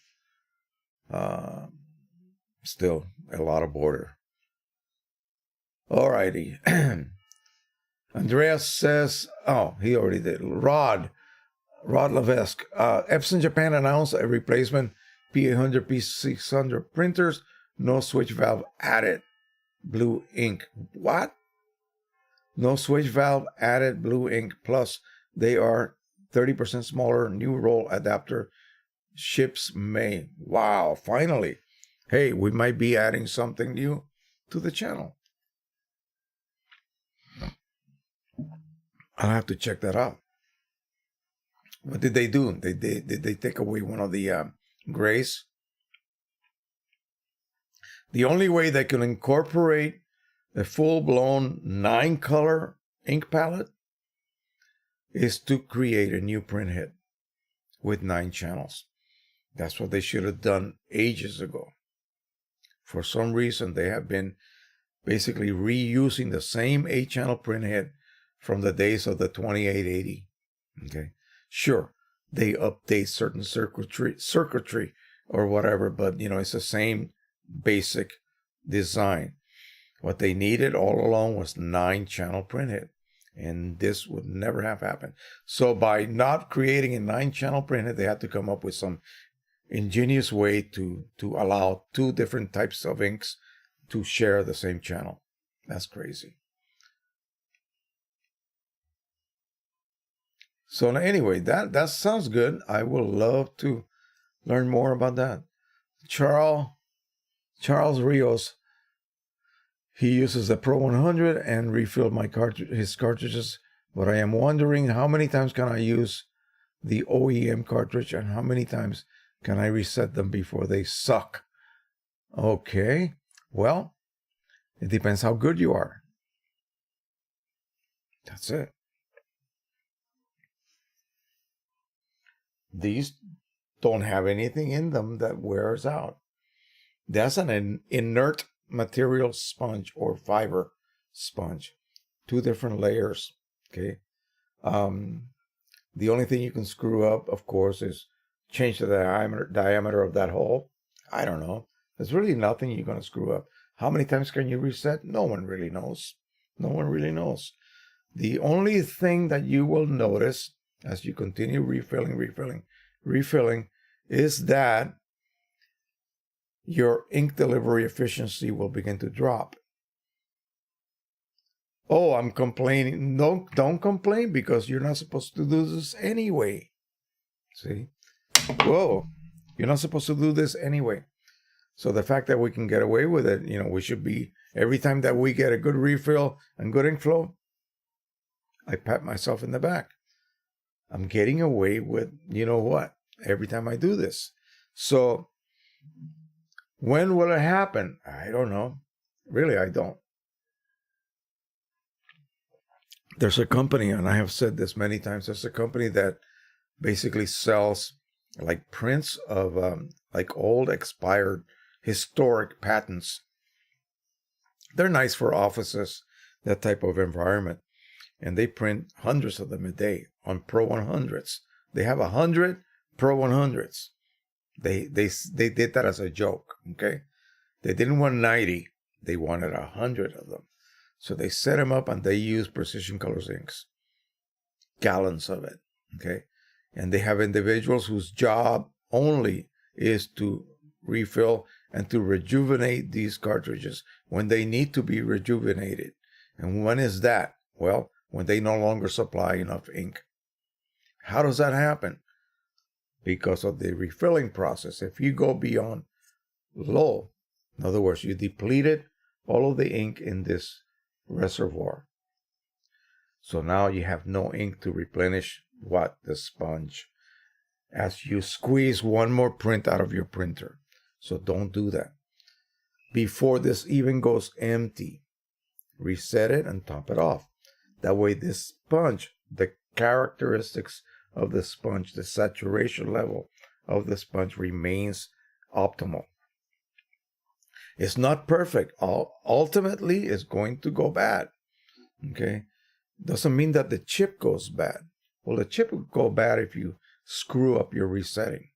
Speaker 1: Still a lot of border. Alrighty. Andreas says, oh, he already did. Rod Levesque. Epson Japan announced a replacement P800, P600 printers. No switch valve added. Blue ink. What? No switch valve added, blue ink. Plus, they are 30% smaller. New roll adapter ships May. Wow, finally. Hey, we might be adding something new to the channel. I'll have to check that out. What did they do? Did they take away one of the grays? The only way they can incorporate a full-blown 9-color ink palette is to create a new printhead with 9 channels. That's what they should have done ages ago. For some reason, they have been basically reusing the same 8-channel printhead from the days of the 2880. Okay, sure, they update certain circuitry or whatever, but you know, it's the same basic design. What they needed all along was 9-channel printhead, And this would never have happened. So by not creating a 9-channel printhead, they had to come up with some ingenious way to allow 2 different types of inks to share the same channel. That's crazy. So anyway, that sounds good. I would love to learn more about that. Charles Rios, he uses the Pro 100 and refilled his cartridges, but I am wondering how many times can I use the OEM cartridge and how many times can I reset them before they suck? Okay, well, it depends how good you are. That's it. These don't have anything in them that wears out. That's an inert material sponge or fiber sponge. 2 different layers. Okay. The only thing you can screw up, of course, is change the diameter of that hole. I don't know. There's really nothing you're going to screw up. How many times can you reset? No one really knows. No one really knows. The only thing that you will notice as you continue refilling is that your ink delivery efficiency will begin to drop. Oh, I'm complaining. No, don't complain, because you're not supposed to do this anyway. See? Whoa, you're not supposed to do this anyway. So the fact that we can get away with it, we should be, every time that we get a good refill and good ink flow, I pat myself in the back. I'm getting away with, what, every time I do this. So when will it happen? I don't know. Really, I don't. There's a company, and I have said this many times, there's a company that basically sells like prints of like old expired historic patents. They're nice for offices, that type of environment. And they print hundreds of them a day on Pro 100s. They have 100 Pro 100s. They did that as a joke, okay? They didn't want 90. They wanted 100 of them. So they set them up and they use Precision Colors inks. Gallons of it, okay? And they have individuals whose job only is to refill and to rejuvenate these cartridges when they need to be rejuvenated. And when is that? Well, when they no longer supply enough ink. How does that happen? Because of the refilling process. If you go beyond low, in other words, you depleted all of the ink in this reservoir. So now you have no ink to replenish the sponge as you squeeze one more print out of your printer. So don't do that. Before this even goes empty, reset it and top it off. That way this sponge, the characteristics of the sponge, the saturation level of the sponge remains optimal. It's not perfect. Ultimately, it's going to go bad. Okay? Doesn't mean that the chip goes bad. Well, the chip will go bad if you screw up your resetting.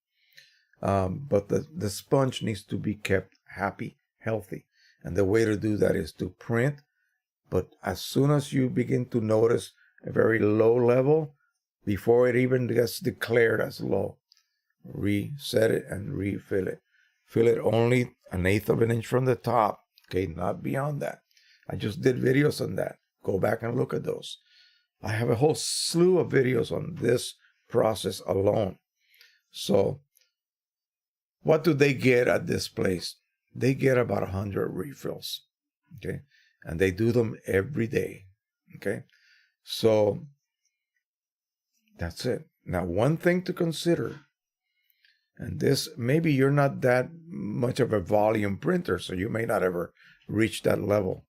Speaker 1: But the sponge needs to be kept happy, healthy. And the way to do that is to print. But as soon as you begin to notice a very low level, before it even gets declared as low, reset it and refill it. Fill it only 1/8 of an inch from the top, okay, not beyond that. I just did videos on that. Go back and look at those. I have a whole slew of videos on this process alone. So what do they get at this place? They get about 100 refills, okay? And they do them every day, okay? So that's it. Now, one thing to consider, and this, maybe you're not that much of a volume printer, so you may not ever reach that level.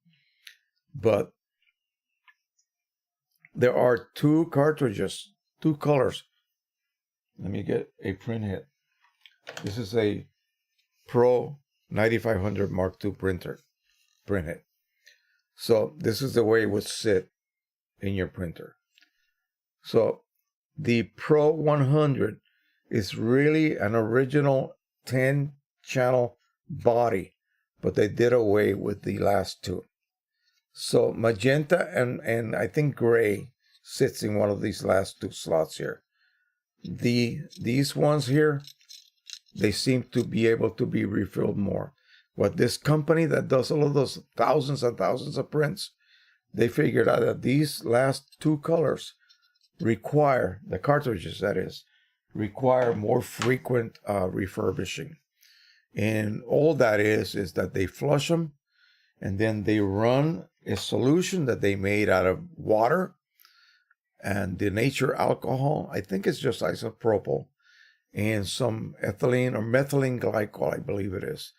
Speaker 1: But there are 2 cartridges, 2 colors. Let me get a print head. This is a Pro 9500 Mark II print head. So this is the way it would sit in your printer. So the Pro 100 is really an original 10-channel body, but they did away with the last 2. So magenta and I think gray sits in one of these last two slots here. These ones here, they seem to be able to be refilled more. What this company that does all of those thousands and thousands of prints, they figured out that these last two colors require, the cartridges that is, require more frequent refurbishing. And all that is that they flush them and then they run a solution that they made out of water and denatured alcohol. I think it's just isopropyl and some ethylene or methylene glycol, I believe it is.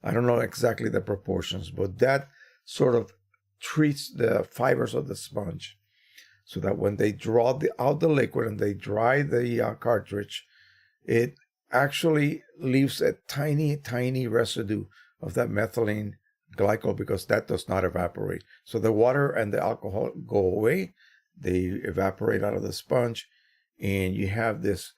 Speaker 1: I don't know exactly the proportions, but that sort of treats the fibers of the sponge so that when they draw out the liquid and they dry the cartridge, it actually leaves a tiny, tiny residue of that methylene glycol because that does not evaporate. So the water and the alcohol go away, they evaporate out of the sponge, and you have this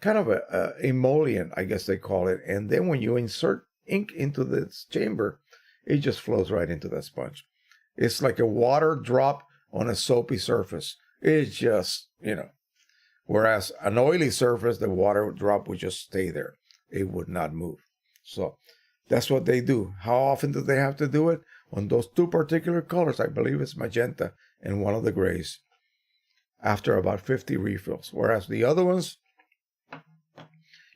Speaker 1: kind of a emollient, I guess they call it. And then when you insert ink into this chamber, it just flows right into that sponge. It's like a water drop on a soapy surface. It's just, whereas an oily surface, the water drop would just stay there. It would not move. So that's what they do. How often do they have to do it? On those two particular colors, I believe it's magenta and one of the grays, after about 50 refills. Whereas the other ones,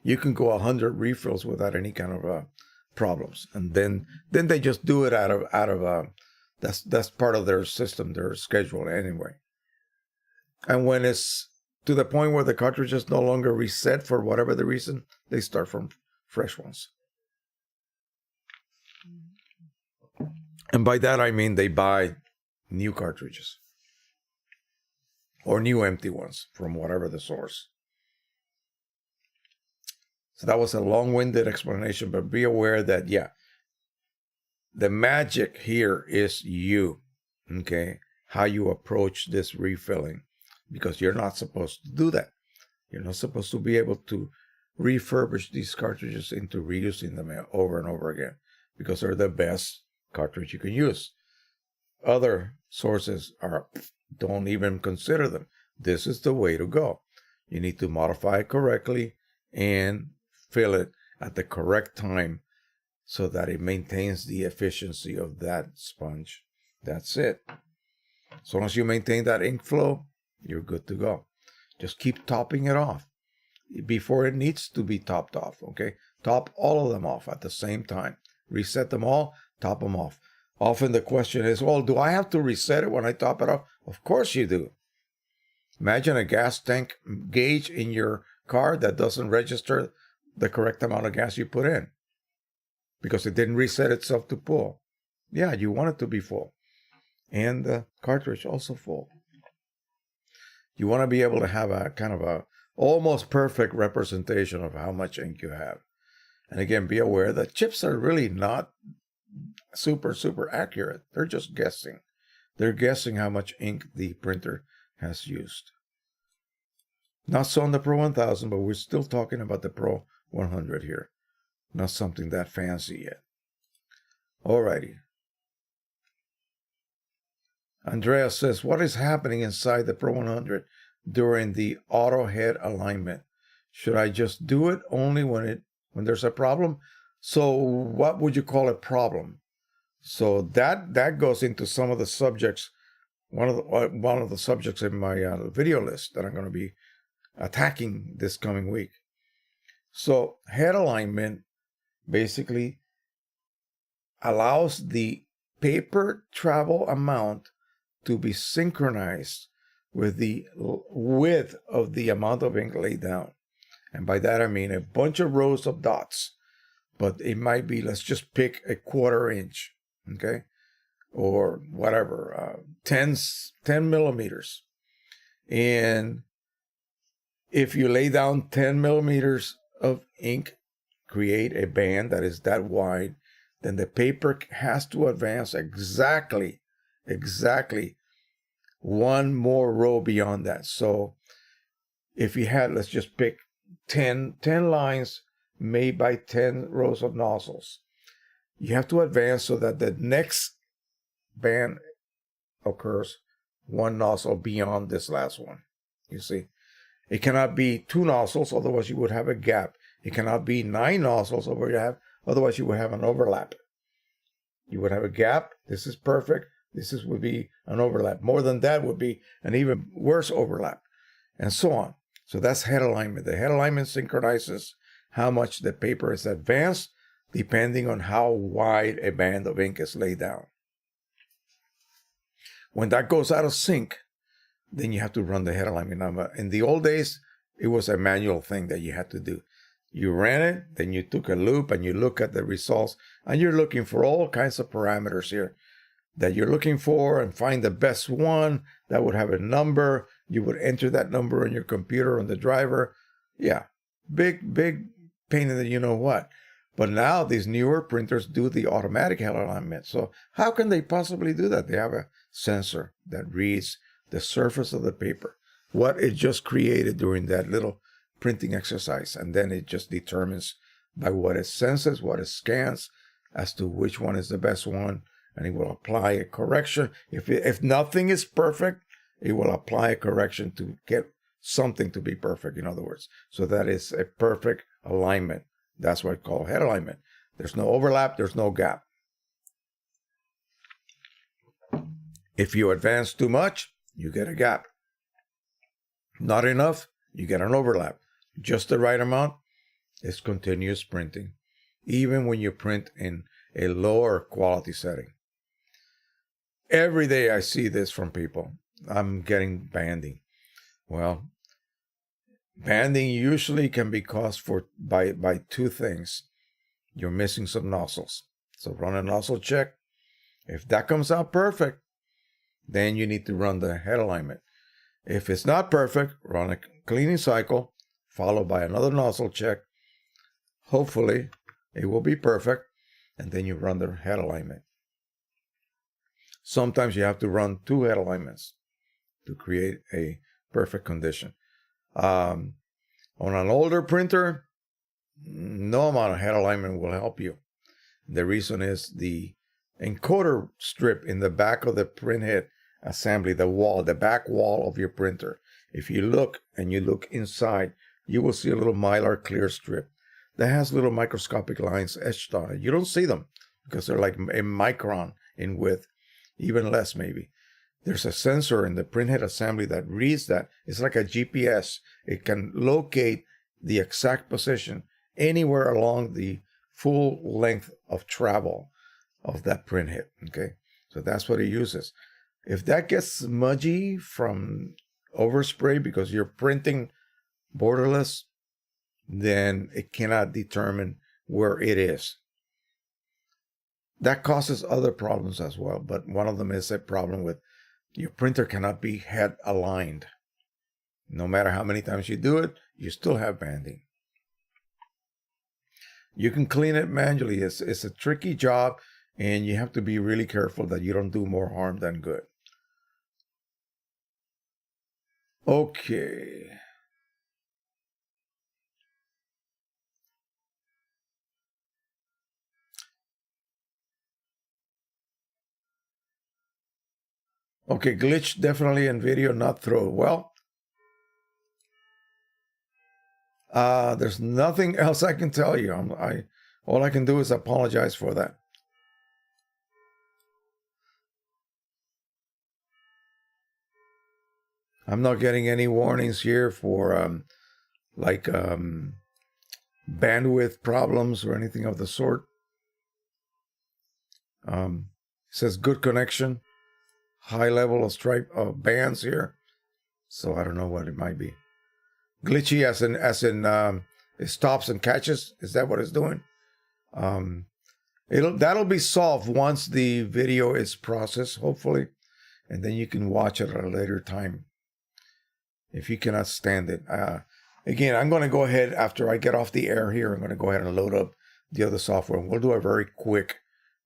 Speaker 1: you can go 100 refills without any kind of problems. And then they just do it out of that's part of their system, their schedule anyway. And when it's to the point where the cartridge is no longer reset for whatever the reason, they start from fresh ones. And by that, I mean they buy new cartridges or new empty ones from whatever the source. So that was a long-winded explanation, but be aware that, the magic here is you, okay? How you approach this refilling, because you're not supposed to do that. You're not supposed to be able to refurbish these cartridges into reusing them over and over again, because they're the best cartridge you can use. Other sources don't even consider them. This is the way to go. You need to modify it correctly and fill it at the correct time so that it maintains the efficiency of that sponge. That's it. As long as you maintain that ink flow, you're good to go. Just keep topping it off before it needs to be topped off, okay? Top all of them off at the same time. Reset them all, top them off. Often the question is, well, do I have to reset it when I top it off? Of course you do. Imagine a gas tank gauge in your car that doesn't register the correct amount of gas you put in because it didn't reset itself to full. Yeah, you want it to be full. And the cartridge also full. You want to be able to have a kind of a almost perfect representation of how much ink you have. And again, be aware that chips are really not super, super accurate. They're just guessing. They're guessing how much ink the printer has used. Not so on the Pro 1000, but we're still talking about the Pro 100 here. Not something that fancy yet. Alrighty. Andrea says, what is happening inside the Pro 100 during the auto head alignment? Should I just do it only when there's a problem? So what would you call a problem? So that goes into some of the subjects, one of the subjects in my video list that I'm going to be attacking this coming week. So head alignment basically allows the paper travel amount to be synchronized with the width of the amount of ink laid down. And by that I mean a bunch of rows of dots, but it might be, let's just pick a 1/4 inch, okay? Or whatever, 10 millimeters. And if you lay down 10 millimeters of ink, create a band that is that wide, then the paper has to advance exactly one more row beyond that. So if you had, let's just pick 10 lines made by 10 rows of nozzles, you have to advance so that the next band occurs one nozzle beyond this last one. You see, it cannot be 2 nozzles, otherwise you would have a gap. It cannot be 9 nozzles, otherwise you would have an overlap. You would have a gap. This is perfect. Would be an overlap. More than that would be an even worse overlap, and so on. So that's head alignment. The head alignment synchronizes how much the paper is advanced depending on how wide a band of ink is laid down. When that goes out of sync, then you have to run the head alignment number. In the old days, it was a manual thing that you had to do. You ran it, then you took a loop and you look at the results, and you're looking for all kinds of parameters here that you're looking for and find the best one that would have a number. You would enter that number in your computer on the driver. Yeah, big pain in the you know what. But now these newer printers do the automatic head alignment. So how can they possibly do that? They have a sensor that reads the surface of the paper, what it just created during that little printing exercise, and then it just determines by what it senses, what it scans, as to which one is the best one, and it will apply a correction. If nothing is perfect, it will apply a correction to get something to be perfect, in other words. So that is a perfect alignment. That's what I call head alignment. There's no overlap, there's no gap. If you advance too much, you get a gap. Not enough, you get an overlap. Just the right amount, it's continuous printing, even when you print in a lower quality setting. Every day I see this from people. I'm getting banding. Well, banding usually can be caused by 2 things. You're missing some nozzles. So run a nozzle check. If that comes out perfect, then you need to run the head alignment. If it's not perfect, run a cleaning cycle, followed by another nozzle check. Hopefully, it will be perfect, and then you run the head alignment. Sometimes you have to run 2 head alignments to create a perfect condition. On an older printer, no amount of head alignment will help you. The reason is the encoder strip in the back of the printhead assembly, the back wall of your printer. If you look and you look inside, you will see a little mylar clear strip that has little microscopic lines etched on it. You don't see them because they're like a micron in width, even less maybe. There's a sensor in the printhead assembly that reads that. It's like a GPS. It can locate the exact position anywhere along the full length of travel of that printhead. Okay, so that's what it uses. If that gets smudgy from overspray because you're printing borderless, then it cannot determine where it is. That causes other problems as well, but one of them is a problem with your printer cannot be head aligned. No matter how many times you do it, you still have banding. You can clean it manually. It's a tricky job, and you have to be really careful that you don't do more harm than good. Okay. Okay, glitch definitely in video, not throw. Well, there's nothing else I can tell you. All I can do is apologize for that. I'm not getting any warnings here for bandwidth problems or anything of the sort. It says good connection, high level of stripe of bands here. So I don't know what it might be. Glitchy as in it stops and catches. Is that what it's doing? That'll be solved once the video is processed, hopefully, and then you can watch it at a later time if you cannot stand it. Again, I'm going to go ahead after I get off the air here. I'm going to go ahead and load up the other software. We'll do a very quick.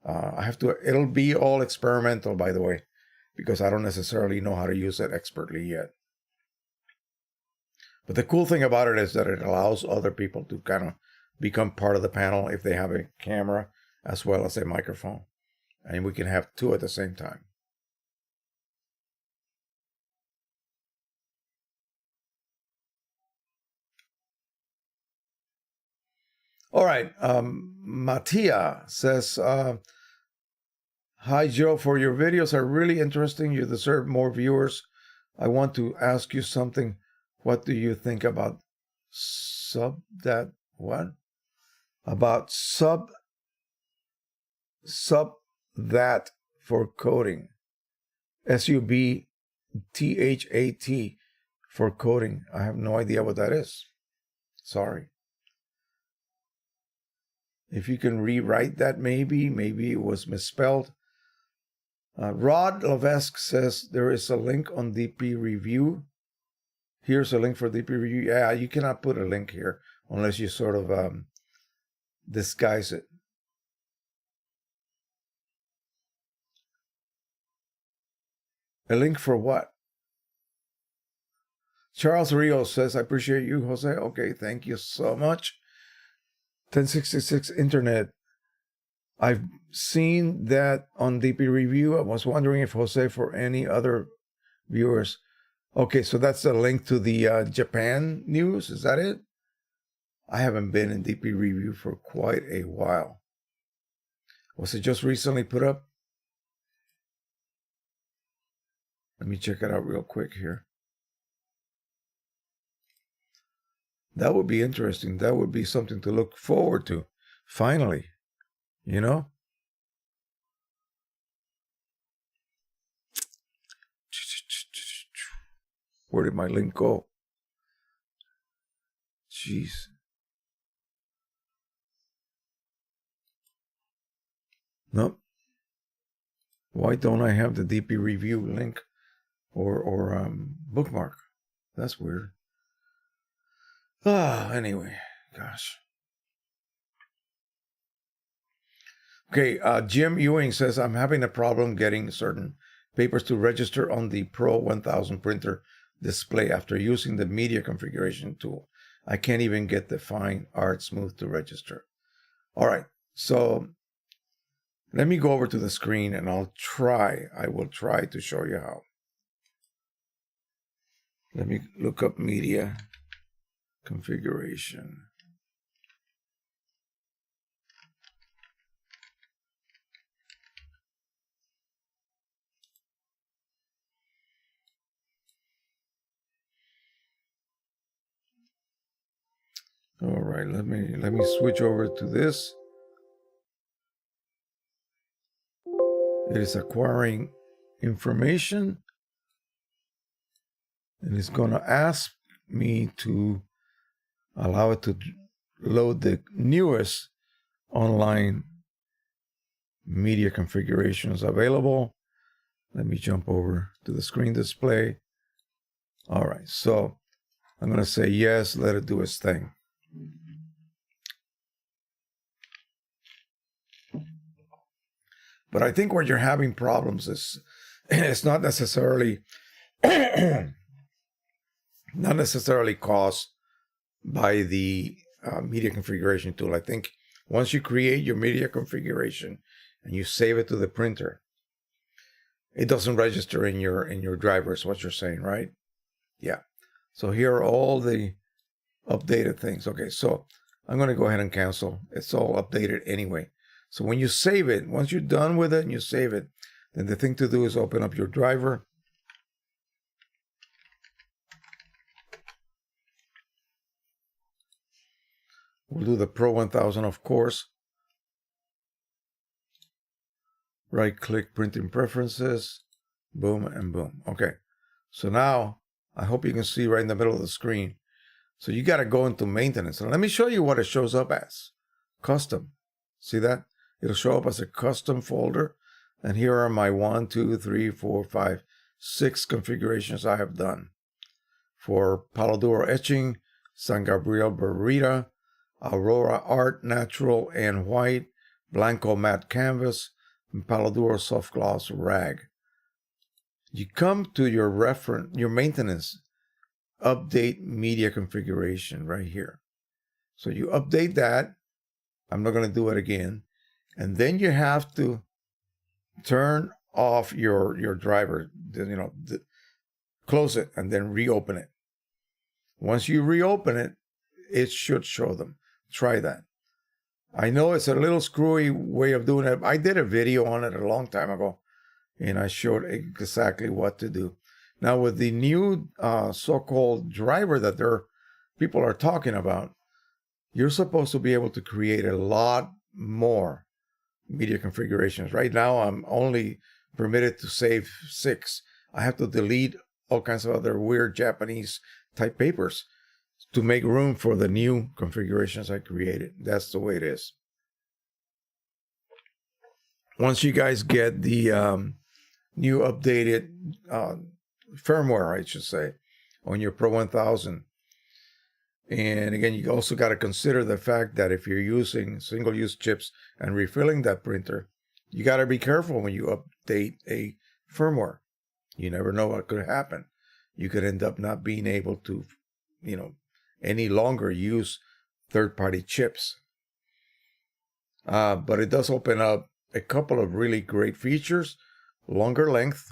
Speaker 1: It'll be all experimental, by the way, because I don't necessarily know how to use it expertly yet. But the cool thing about it is that it allows other people to kind of become part of the panel if they have a camera as well as a microphone. And we can have 2 at the same time. All right. Mattia says, hi, Joe. For your videos are really interesting. You deserve more viewers. I want to ask you something. What do you think about About sub that for coding. SUBTHAT for coding. I have no idea what that is. Sorry. If you can rewrite that, maybe it was misspelled. Rod Levesque says there is a link on DP Review. Here's a link for DP Review. Yeah, you cannot put a link here unless you sort of disguise it. A link for what? Charles Rios says, I appreciate you, Jose. Okay, thank you so much. 1066 Internet. I've seen that on DP Review. I was wondering if Jose, for any other viewers. Okay, so that's a link to the Japan news. Is that it? I haven't been in DP Review for quite a while. Was it just recently put up? Let me check it out real quick here. That would be interesting. That would be something to look forward to. Finally, you know? Where did my link go? Jeez. Nope. Why don't I have the DP Review link or bookmark? That's weird. Anyway, gosh. Okay, Jim Ewing says, I'm having a problem getting certain papers to register on the Pro 1000 printer display after using the media configuration tool. I can't even get the Fine Art Smooth to register. All right, so let me go over to the screen and I will try to show you how. Let me look up media configuration. All right, let me switch over to this. It is acquiring information, and it's going to ask me to allow it to load the newest online media configurations available. Let me jump over to the screen display. All right, so I'm going to say yes, let it do its thing. But I think where you're having problems is it's not necessarily caused by the media configuration tool. I think once you create your media configuration and you save it to the printer, it doesn't register in your driver, is what you're saying, right? Yeah. So here are all the updated things. Okay, so I'm going to go ahead and cancel. It's all updated anyway. So when you save it, once you're done with it and you save it, then the thing to do is open up your driver. We'll do the Pro 1000, of course. Right-click, printing preferences, boom, and boom. Okay, so now I hope you can see right in the middle of the screen. So you got to go into maintenance. And let me show you what it shows up as. Custom. See that? It'll show up as a custom folder. And here are my 1, 2, 3, 4, 5, 6 configurations I have done. For Palo Duro etching, San Gabriel Barrita, Aurora Art Natural and White, Blanco Matte Canvas, and Palo Duro Soft Gloss Rag. You come to your maintenance, update media configuration right here. So you update that. I'm not going to do it again. And then you have to turn off your driver, close it and then reopen it. Once you reopen it, it should show them. Try that. I know it's a little screwy way of doing it. I did a video on it a long time ago, and I showed exactly what to do. Now, with the new so-called driver that people are talking about, you're supposed to be able to create a lot more media configurations. Right now, I'm only permitted to save 6. I have to delete all kinds of other weird Japanese type papers to make room for the new configurations I created. That's the way it is. Once you guys get the new updated firmware, I should say, on your Pro 1000, and again, you also got to consider the fact that if you're using single-use chips and refilling that printer, you got to be careful when you update a firmware. You never know what could happen. You could end up not being able to, any longer use third-party chips. But it does open up a couple of really great features, longer length,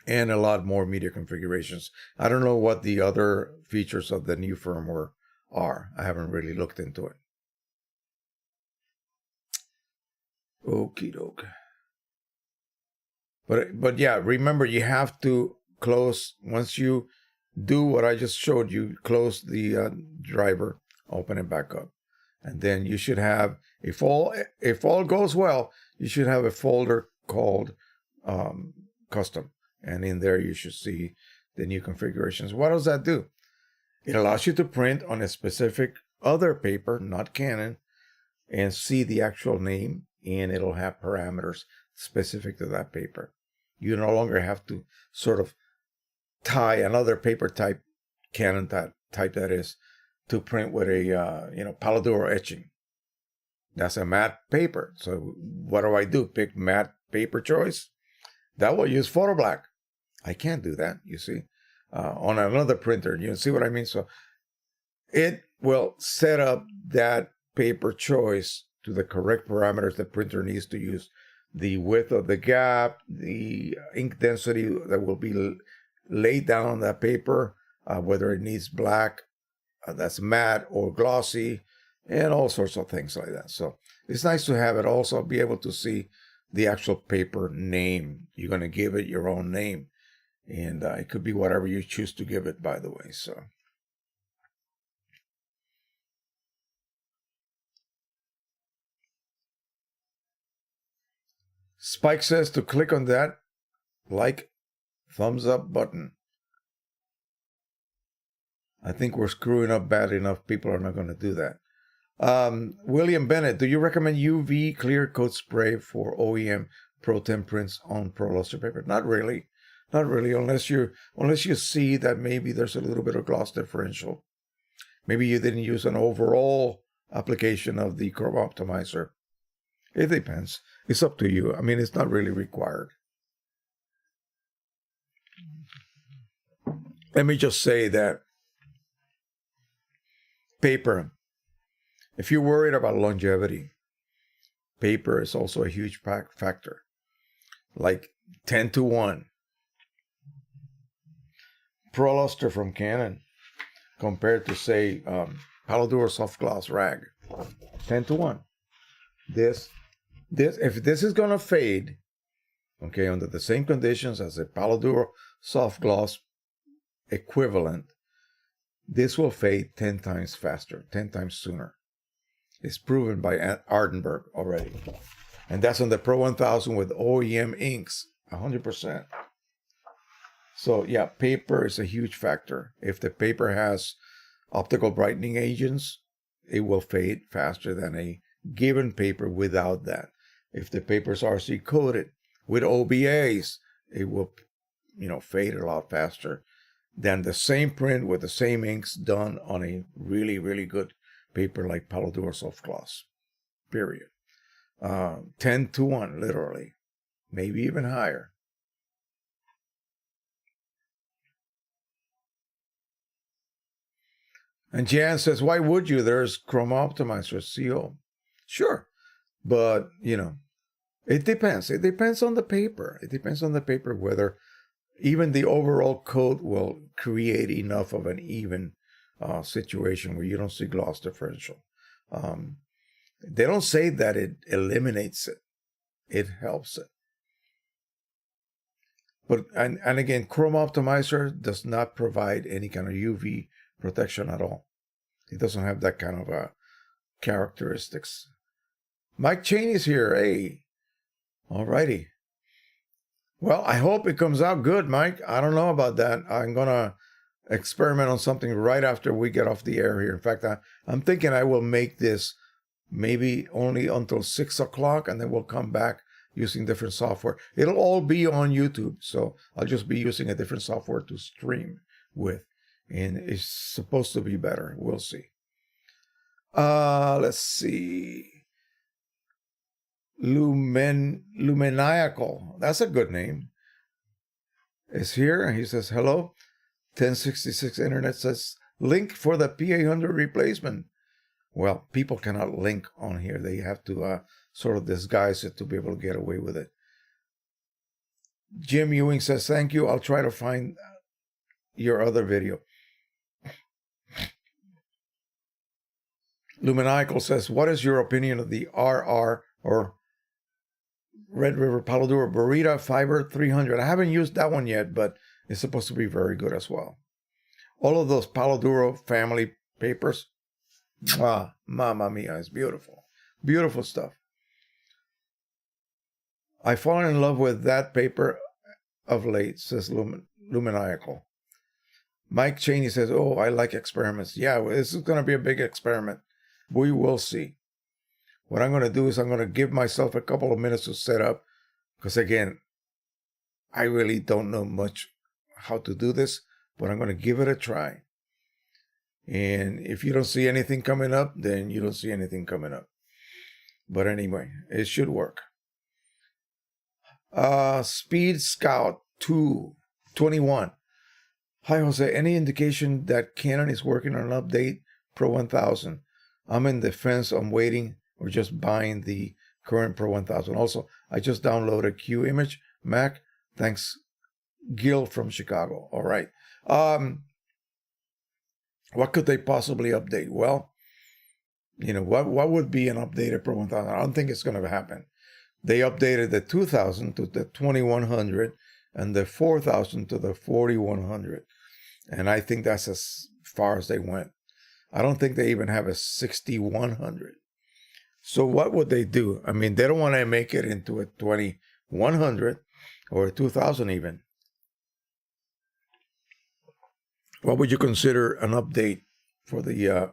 Speaker 1: and a lot more media configurations. I don't know what the other features of the new firmware are. I haven't really looked into it. Okie doke. But yeah, remember, you have to close, once you do what I just showed you, close the driver, open it back up. And then you should have, if all goes well, you should have a folder called custom. And in there, you should see the new configurations. What does that do? It allows you to print on a specific other paper, not Canon, and see the actual name, and it'll have parameters specific to that paper. You no longer have to sort of tie another paper type, Canon type that is, to print with a Palladuro etching. That's a matte paper. So what do? Pick matte paper choice? That will use photo black. I can't do that, you see, on another printer. You see what I mean? So it will set up that paper choice to the correct parameters the printer needs to use. The width of the gap, the ink density that will be laid down on that paper, whether it needs black, that's matte or glossy, and all sorts of things like that. So it's nice to have it also be able to see the actual paper name. You're going to give it your own name. And it could be whatever you choose to give it, by the way. So Spike says to click on that thumbs up button. I think we're screwing up bad enough. People are not going to do that. William Bennett, do you recommend UV clear coat spray for OEM Pro 10 prints on Pro Luster paper? Not really. Not really, unless you see that maybe there's a little bit of gloss differential. Maybe you didn't use an overall application of the Chrome Optimizer. It depends. It's up to you. I mean, it's not really required. Let me just say that paper, if you're worried about longevity, paper is also a huge factor. Like 10 to 1. Pro Luster from Canon compared to, say, Palladuro soft gloss rag. 10 to 1. If this is going to fade, okay, under the same conditions as a Palladuro soft gloss equivalent, this will fade 10 times faster, 10 times sooner. It's proven by Ardenberg already. And that's on the Pro 1000 with OEM inks, 100%. So yeah, paper is a huge factor. If the paper has optical brightening agents, it will fade faster than a given paper without that. If the paper is RC coated with OBAs, it will, fade a lot faster than the same print with the same inks done on a really, really good paper like Palladuro soft gloss. Period. 10 to 1, literally. Maybe even higher. And Jan says, why would you? There's Chrome Optimizer, CO. Sure. But, it depends. It depends on the paper. It depends on the paper whether even the overall coat will create enough of an even situation where you don't see gloss differential. They don't say that it eliminates it. It helps it. But and again, Chrome Optimizer does not provide any kind of UV protection at all. It doesn't have that kind of characteristics. Mike Cheney's here. Hey, alrighty. Well, I hope it comes out good, Mike. I don't know about that. I'm gonna experiment on something right after we get off the air here. In fact, I'm thinking I will make this maybe only until 6 o'clock, and then we'll come back using different software. It'll all be on YouTube, so I'll just be using a different software to stream with, and it's supposed to be better. We'll see. Let's see. Lumeniacal. That's a good name. Is here, and he says, hello. 1066 Internet says, link for the P800 replacement. Well, people cannot link on here. They have to sort of disguise it to be able to get away with it. Jim Ewing says, thank you. I'll try to find your other video. Luminical says, what is your opinion of the RR or Red River Palo Duro Burrito Fiber 300? I haven't used that one yet, but it's supposed to be very good as well. All of those Palo Duro family papers, mamma mia, it's beautiful. Beautiful stuff. I've fallen in love with that paper of late, says Luminical. Mike Cheney says, oh, I like experiments. Yeah, this is going to be a big experiment. We will see. What I'm going to do is I'm going to give myself a couple of minutes to set up, because again, I really don't know much how to do this, but I'm going to give it a try. And if you don't see anything coming up, then you don't see anything coming up. But anyway, it should work. Speed Scout 221. Hi, Jose. Any indication that Canon is working on an update Pro 1000? I'm in the fence. I'm waiting or just buying the current Pro 1000. Also, I just downloaded Q-Image Mac. Thanks, Gil from Chicago. All right. What could they possibly update? Well, you know, what would be an updated Pro 1000? I don't think it's going to happen. They updated the 2000 to the 2100 and the 4000 to the 4100. And I think that's as far as they went. I don't think they even have a 6100. So what would they do? I mean, they don't want to make it into a 2100 or a 2000 even. What would you consider an update for the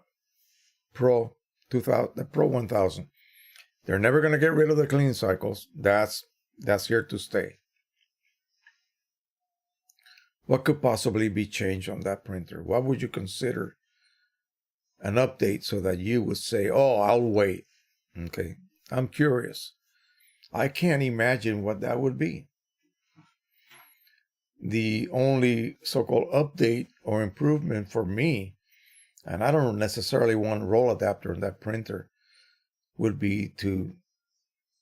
Speaker 1: Pro 2000, the Pro 1000? They're never going to get rid of the cleaning cycles. That's here to stay. What could possibly be changed on that printer? What would you consider an update so that you would say, oh, I'll wait? Okay, I'm curious. I can't imagine what that would be. The only so-called update or improvement for me, and I don't necessarily want roll adapter in that printer, would be to,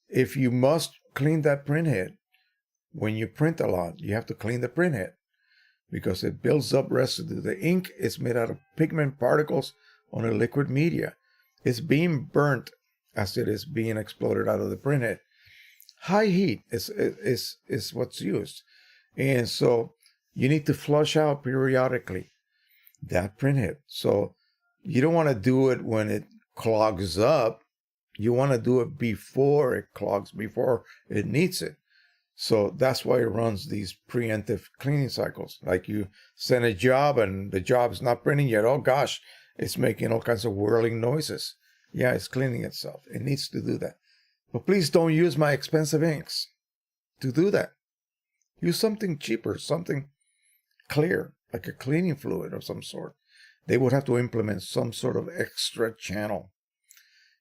Speaker 1: if you must clean that print head, when you print a lot, you have to clean the print head because it builds up residue. The ink is made out of pigment particles on a liquid media. It's being burnt as it is being exploded out of the print head. High heat is what's used. And so you need to flush out periodically that print head. So you don't want to do it when it clogs up. You want to do it before it clogs, before it needs it. So that's why it runs these preemptive cleaning cycles. Like you send a job and the job is not printing yet. Oh gosh, it's making all kinds of whirling noises. Yeah, it's cleaning itself. It needs to do that. But please don't use my expensive inks to do that. Use something cheaper, something clear, like a cleaning fluid of some sort. They would have to implement some sort of extra channel.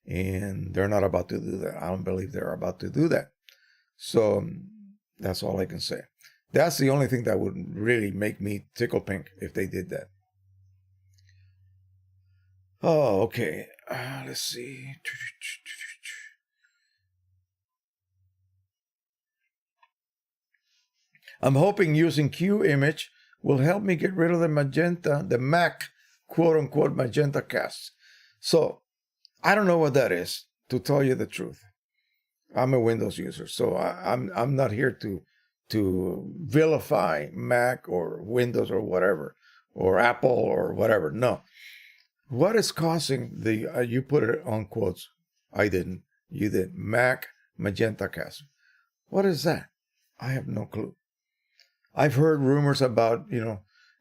Speaker 1: And they're not about to do that. I don't believe they're about to do that. So that's all I can say. That's the only thing that would really make me tickle pink if they did that. Oh, okay. Let's see. I'm hoping using Q-Image will help me get rid of the magenta, the Mac, quote-unquote, magenta cast. So, I don't know what that is, to tell you the truth, I'm a Windows user, so I'm not here to vilify Mac or Windows or whatever, or Apple or whatever. No. What is causing the, you put it on quotes, I didn't, you did, Mac Magenta Cast. What is that? I have no clue. I've heard rumors about,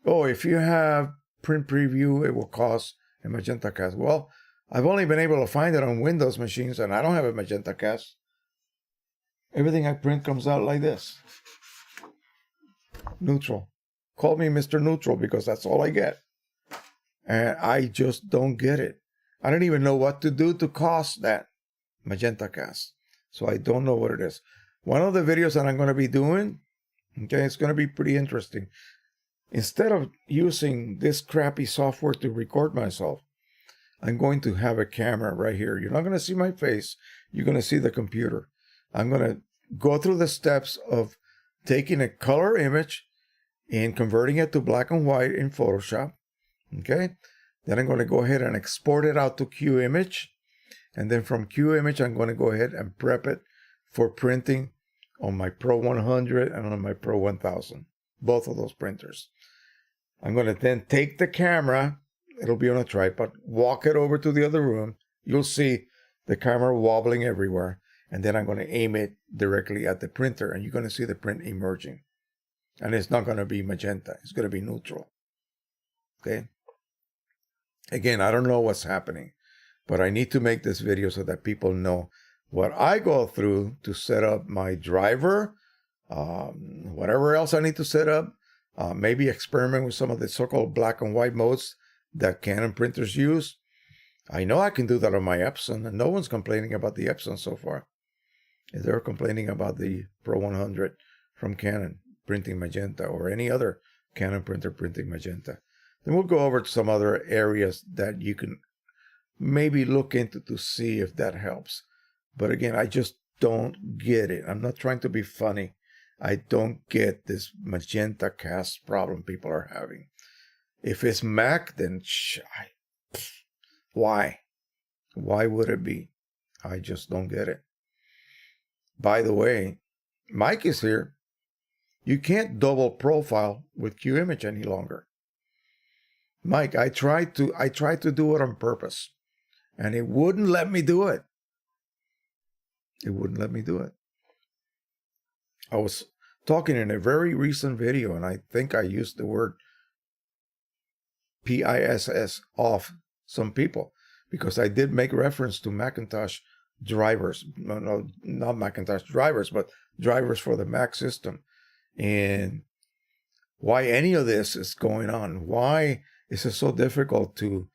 Speaker 1: oh, if you have print preview, it will cause a Magenta Cast. Well, I've only been able to find it on Windows machines, and I don't have a Magenta Cast. Everything I print comes out like this. Neutral. Call me Mr. Neutral because that's all I get. And I just don't get it. I don't even know what to do to cause that Magenta Cast. So I don't know what it is. One of the videos that I'm going to be doing, okay, it's going to be pretty interesting. Instead of using this crappy software to record myself, I'm going to have a camera right here. You're not going to see my face. You're going to see the computer. I'm going to go through the steps of taking a color image and converting it to black and white in Photoshop. Okay. Then I'm going to go ahead and export it out to QImage. And then from QImage, I'm going to go ahead and prep it for printing on my Pro 100 and on my Pro 1000. Both of those printers. I'm going to then take the camera. It'll be on a tripod. Walk it over to the other room. You'll see the camera wobbling everywhere. And then I'm going to aim it directly at the printer. And you're going to see the print emerging. And it's not going to be magenta. It's going to be neutral. Okay. Again, I don't know what's happening. But I need to make this video so that people know what I go through to set up my driver. Whatever else I need to set up. Maybe experiment with some of the so-called black and white modes that Canon printers use. I know I can do that on my Epson, and no one's complaining about the Epson so far. They're complaining about the Pro 100 from Canon printing magenta, or any other Canon printer printing magenta. Then we'll go over to some other areas that you can maybe look into to see if that helps. But again, I just don't get it. I'm not trying to be funny. I don't get this Magenta Cast problem people are having. If it's Mac, then why? Why would it be? I just don't get it. By the way, Mike is here. You can't double profile with QImage any longer. Mike, I tried to do it on purpose, and it wouldn't let me do it. It wouldn't let me do it. I was talking in a very recent video, and I think I used the word PISS off some people, because I did make reference to Macintosh drivers. No, not Macintosh drivers, but drivers for the Mac system. And why any of this is going on. Why is it so difficult to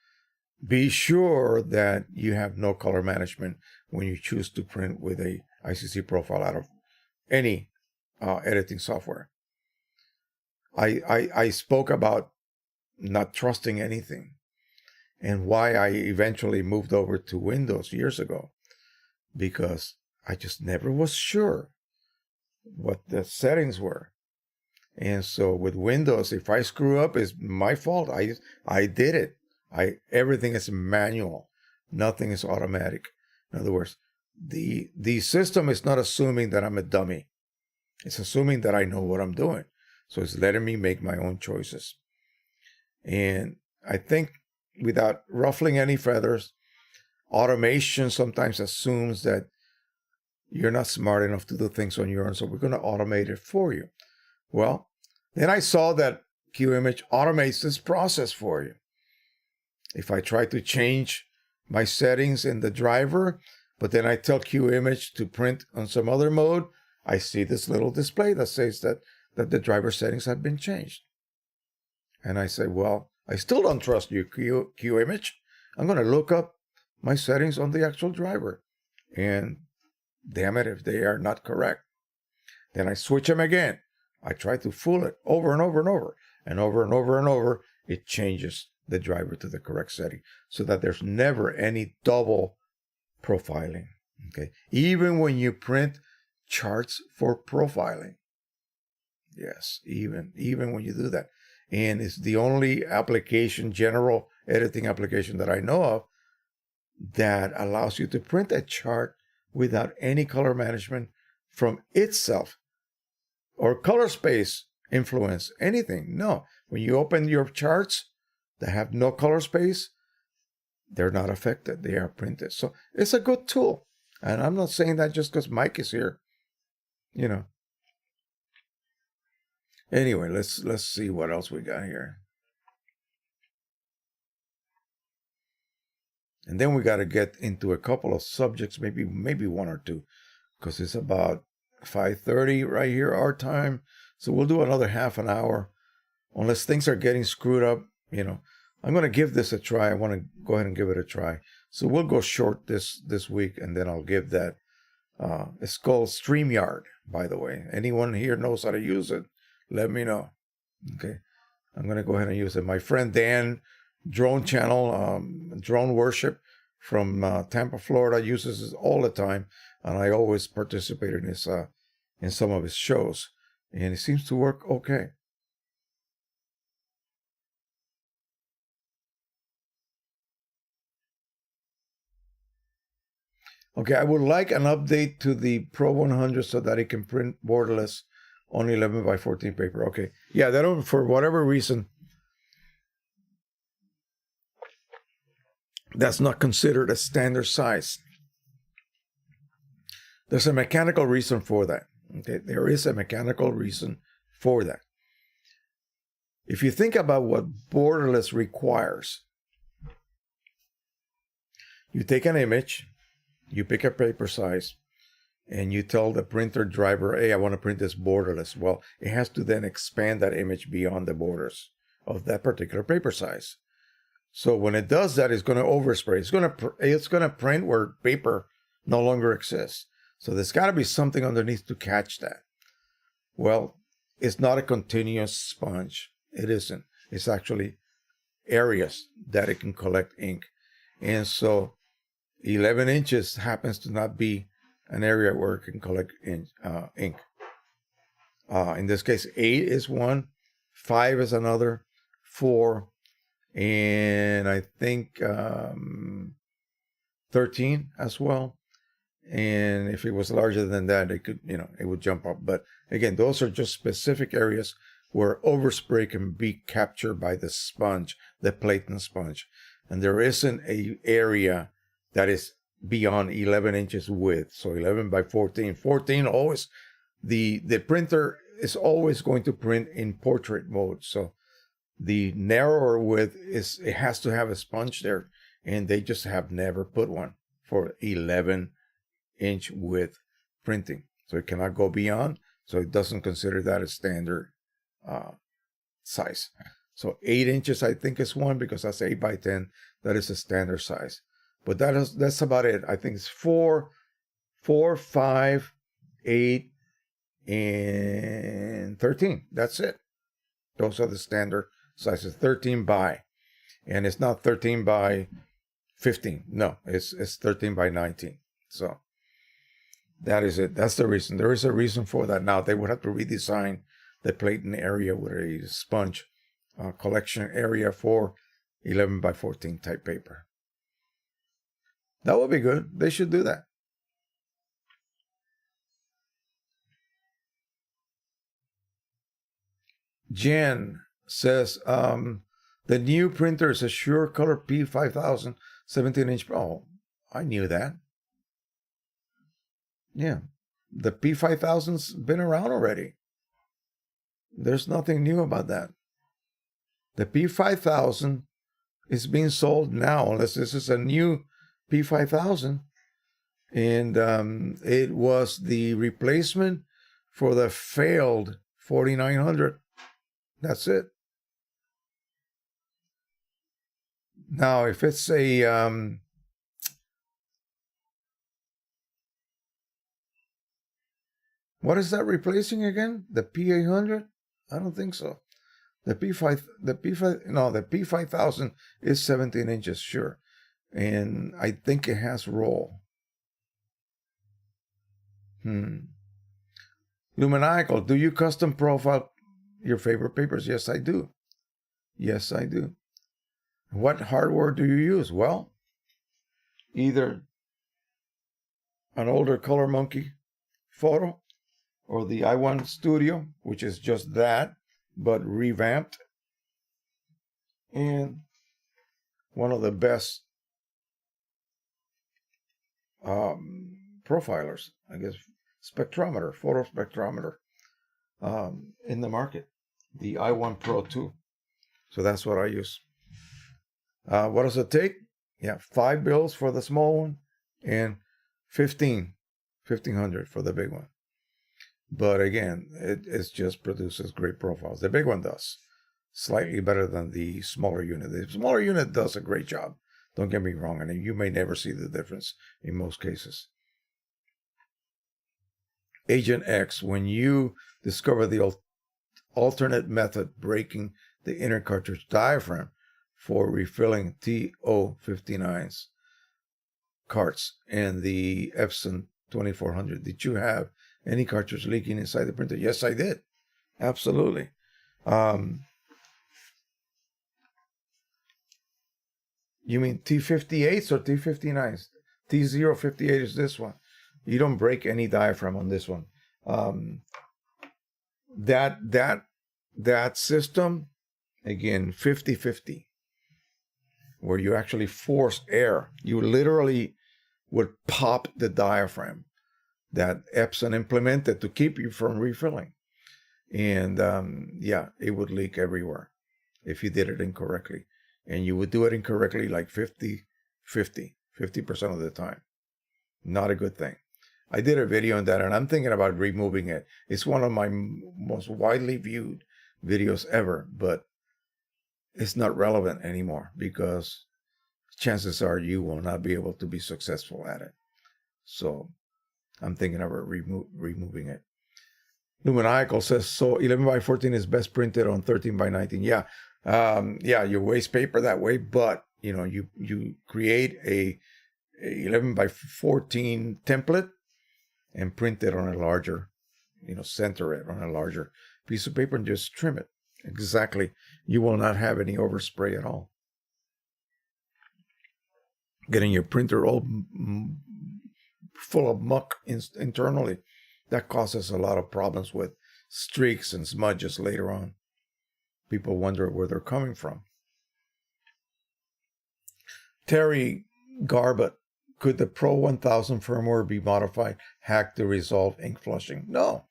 Speaker 1: be sure that you have no color management when you choose to print with a ICC profile out of any editing software? I spoke about not trusting anything, and why I eventually moved over to Windows years ago, because I just never was sure what the settings were. And so with Windows, if I screw up, it's my fault. I did it. Everything is manual. Nothing is automatic. In other words, the system is not assuming that I'm a dummy. It's assuming that I know what I'm doing. So it's letting me make my own choices. And I think, without ruffling any feathers, automation sometimes assumes that you're not smart enough to do things on your own, so we're going to automate it for you. Well, then I saw that QImage automates this process for you. If I try to change my settings in the driver, but then I tell QImage to print on some other mode, I see this little display that says that the driver settings have been changed. And I say, well, I still don't trust you, QImage. I'm going to look up my settings on the actual driver. And damn it, if they are not correct. Then I switch them again. I try to fool it over and over and over. And over and over and over, it changes the driver to the correct setting, so that there's never any double profiling. Okay, even when you print charts for profiling. Yes, even when you do that. And it's the only application, general editing application that I know of, that allows you to print a chart without any color management from itself or color space influence, anything. No. When you open your charts that have no color space, they're not affected. They are printed. So it's a good tool. And I'm not saying that just because Mike is here. You know. Anyway, let's see what else we got here. And then we got to get into a couple of subjects, maybe one or two, because it's about 5:30 right here, our time. So we'll do another half an hour, unless things are getting screwed up. You know, I'm going to give this a try. I want to go ahead and give it a try. So we'll go short this week, and then I'll give that. It's called StreamYard, by the way. Anyone here knows how to use it, let me know. Okay, I'm going to go ahead and use it. My friend Dan, Drone Channel, Drone Worship from Tampa, Florida, uses it all the time, and I always participate in his in some of his shows, and it seems to work okay. Okay, I would like an update to the Pro 100 so that it can print borderless on 11 by 14 paper. Okay, yeah, that for whatever reason, that's not considered a standard size. There's a mechanical reason for that. Okay, there is a mechanical reason for that. If you think about what borderless requires, you take an image, you pick a paper size, and you tell the printer driver, hey, I want to print this borderless. Well, it has to then expand that image beyond the borders of that particular paper size. So when it does that, it's going to overspray. It's going to print where paper no longer exists. So there's got to be something underneath to catch that. Well, it's not a continuous sponge. It isn't. It's actually areas that it can collect ink. And so 11 inches happens to not be an area where it can collect ink. In this case, 8 is one, 5 is another, 4, and I think 13 as well. And if it was larger than that, it could, it would jump up. But again, those are just specific areas where overspray can be captured by the sponge, the platen sponge. And there isn't an area that is beyond 11 inches width. So 11 by 14. 14 always, the printer is always going to print in portrait mode. So the narrower width it has to have a sponge there. And they just have never put one for 11-inch width printing. So it cannot go beyond. So it doesn't consider that a standard size. So 8 inches, I think, is one, because that's 8 by 10. That is a standard size. But that's about it. I think it's 4, 5, 8, and 13. That's it. Those are the standard sizes. 13 by. And it's not 13 by 15. No, it's 13 by 19. So that is it. That's the reason. There is a reason for that. Now, they would have to redesign the platen area with a sponge collection area for 11 by 14 type paper. That would be good. They should do that. Jen says, the new printer is a Sure Color P5000 17-inch. Oh, I knew that. Yeah. The P5000's been around already. There's nothing new about that. The P5000 is being sold now, unless this is a new P5000. And it was the replacement for the failed 4900. That's it. Now, if it's a what is that replacing again? The P800? I don't think so. The P5000 is 17 inches, sure. And I think it has roll. Luminical, do you custom profile your favorite papers? Yes, I do. Yes, I do. What hardware do you use? Well, either an older Color Monkey photo or the i1 Studio, which is just that, but revamped. And one of the best profilers, I guess, photo spectrometer in the market, the i1 Pro 2. So that's what I use. What does it take? Yeah, 5 bills for the small one and 1,500 for the big one. But again, it just produces great profiles. The big one does slightly better than the smaller unit. The smaller unit does a great job. Don't get me wrong, and you may never see the difference in most cases. Agent X, when you discover the alternate method breaking the inner cartridge diaphragm for refilling TO59's carts and the Epson 2400, did you have any cartridge leaking inside the printer? Yes, I did. Absolutely. You mean T58s or T59s? T058 is this one. You don't break any diaphragm on this one. That system, again, 50-50, where you actually force air. You literally would pop the diaphragm that Epson implemented to keep you from refilling. And yeah, it would leak everywhere if you did it incorrectly. And you would do it incorrectly like 50% of the time. Not a good thing. I did a video on that, and I'm thinking about removing it. It's one of my most widely viewed videos ever, but it's not relevant anymore because chances are you will not be able to be successful at it. So I'm thinking about removing it. Luminical says, so 11x14 is best printed on 13x19. Yeah. Yeah, you waste paper that way, but you create a 11x14 template and print it on a larger, center it on a larger piece of paper and just trim it. Exactly. You will not have any overspray at all. Getting your printer all full of muck internally, that causes a lot of problems with streaks and smudges later on. People wonder where they're coming from. Terry Garbett, could the Pro 1000 firmware be modified, hacked to resolve ink flushing? No.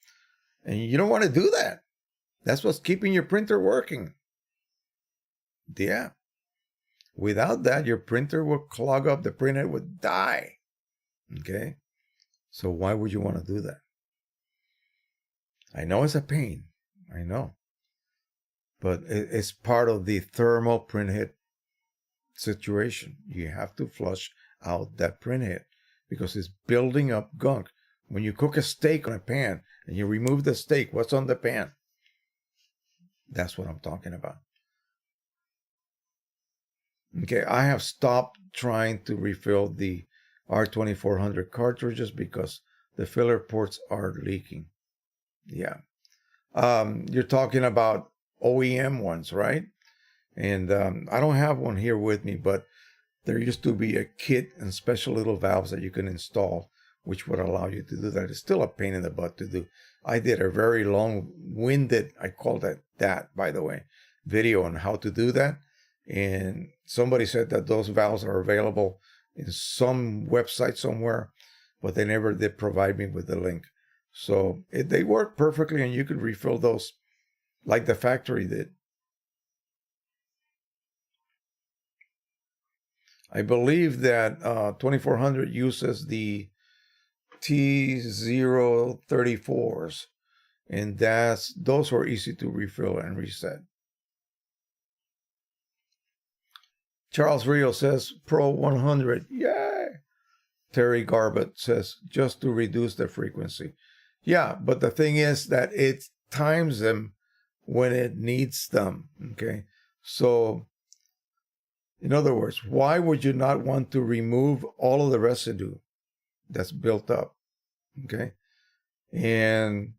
Speaker 1: And you don't want to do that. That's what's keeping your printer working. Yeah. Without that, your printer will clog up, the printhead would die. Okay? So why would you want to do that? I know it's a pain. I know. But it's part of the thermal printhead situation. You have to flush out that printhead because it's building up gunk. When you cook a steak on a pan and you remove the steak, what's on the pan? That's what I'm talking about. Okay, I have stopped trying to refill the R2400 cartridges because the filler ports are leaking. Yeah. You're talking about OEM ones, right? And I don't have one here with me, but there used to be a kit and special little valves that you can install, which would allow you to do that. It's still a pain in the butt to do. I did a very long-winded, I call that, by the way, video on how to do that. And somebody said that those valves are available in some website somewhere, but they never did provide me with the link. So they work perfectly, and you could refill those like the factory did. I believe that 2400 uses the T034s, and those are easy to refill and reset. Charles Rio says Pro 100, yay! Terry Garbett says just to reduce the frequency. Yeah, but the thing is that it times them when it needs them. Okay, so in other words, why would you not want to remove all of the residue that's built up? Okay, and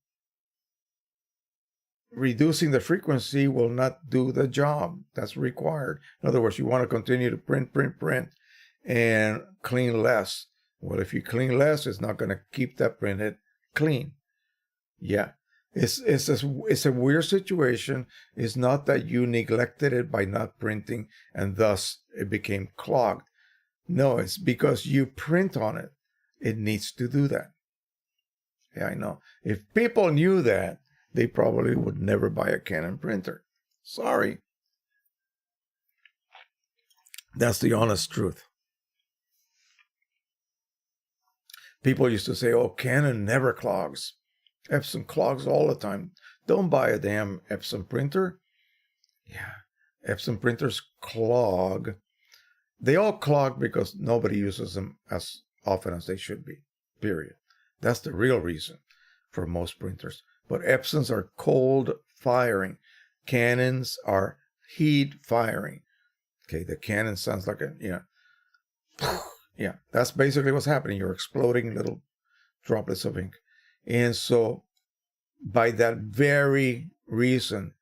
Speaker 1: reducing the frequency will not do the job that's required. In other words, you want to continue to print, and clean less. Well, if you clean less, it's not going to keep that printhead clean. Yeah. It's a weird situation. It's not that you neglected it by not printing and thus it became clogged. No, it's because you print on it. It needs to do that. Yeah, I know. If people knew that, they probably would never buy a Canon printer. Sorry. That's the honest truth. People used to say, oh, Canon never clogs. Epson clogs all the time. Don't buy a damn Epson printer. Yeah, Epson printers clog. They all clog because nobody uses them as often as they should be, period. That's the real reason for most printers. But Epsons are cold firing. Canons are heat firing. Okay, the Canon sounds like yeah, that's basically what's happening. You're exploding little droplets of ink. And so by that very reason,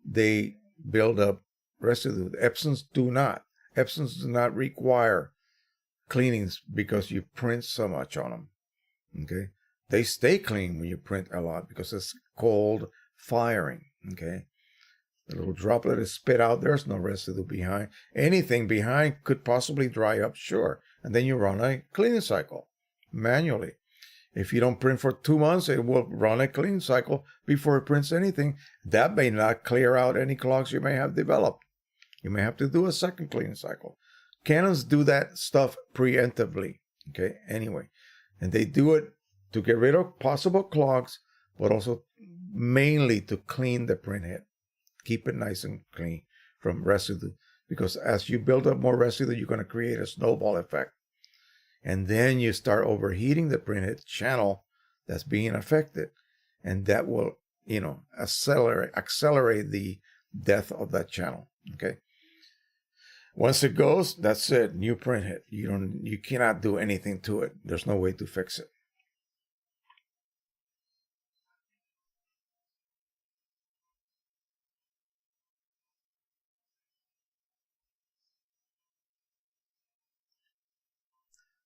Speaker 1: they build up residue. Epsons do not. Epsons do not require cleanings because you print so much on them. Okay? They stay clean when you print a lot because it's cold firing. Okay? The little droplet is spit out. There's no residue behind. Anything behind could possibly dry up, sure. And then you run a cleaning cycle manually. If you don't print for 2 months, it will run a clean cycle before it prints anything. That may not clear out any clogs you may have developed. You may have to do a second cleaning cycle. Canons do that stuff preemptively. Okay, anyway. And they do it to get rid of possible clogs, but also mainly to clean the printhead. Keep it nice and clean from residue. Because as you build up more residue, you're going to create a snowball effect. And then you start overheating the printhead channel that's being affected. And that will, accelerate the death of that channel. Okay. Once it goes, that's it. New printhead. You cannot do anything to it. There's no way to fix it.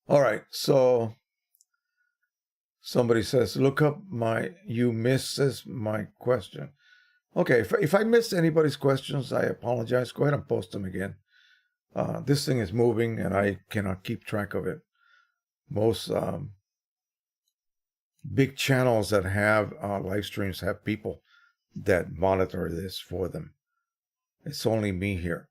Speaker 1: All right, so somebody says, look up you misses my question. Okay, if I missed anybody's questions, I apologize. Go ahead and post them again. This thing is moving and I cannot keep track of it. Most big channels that have live streams have people that monitor this for them. It's only me here.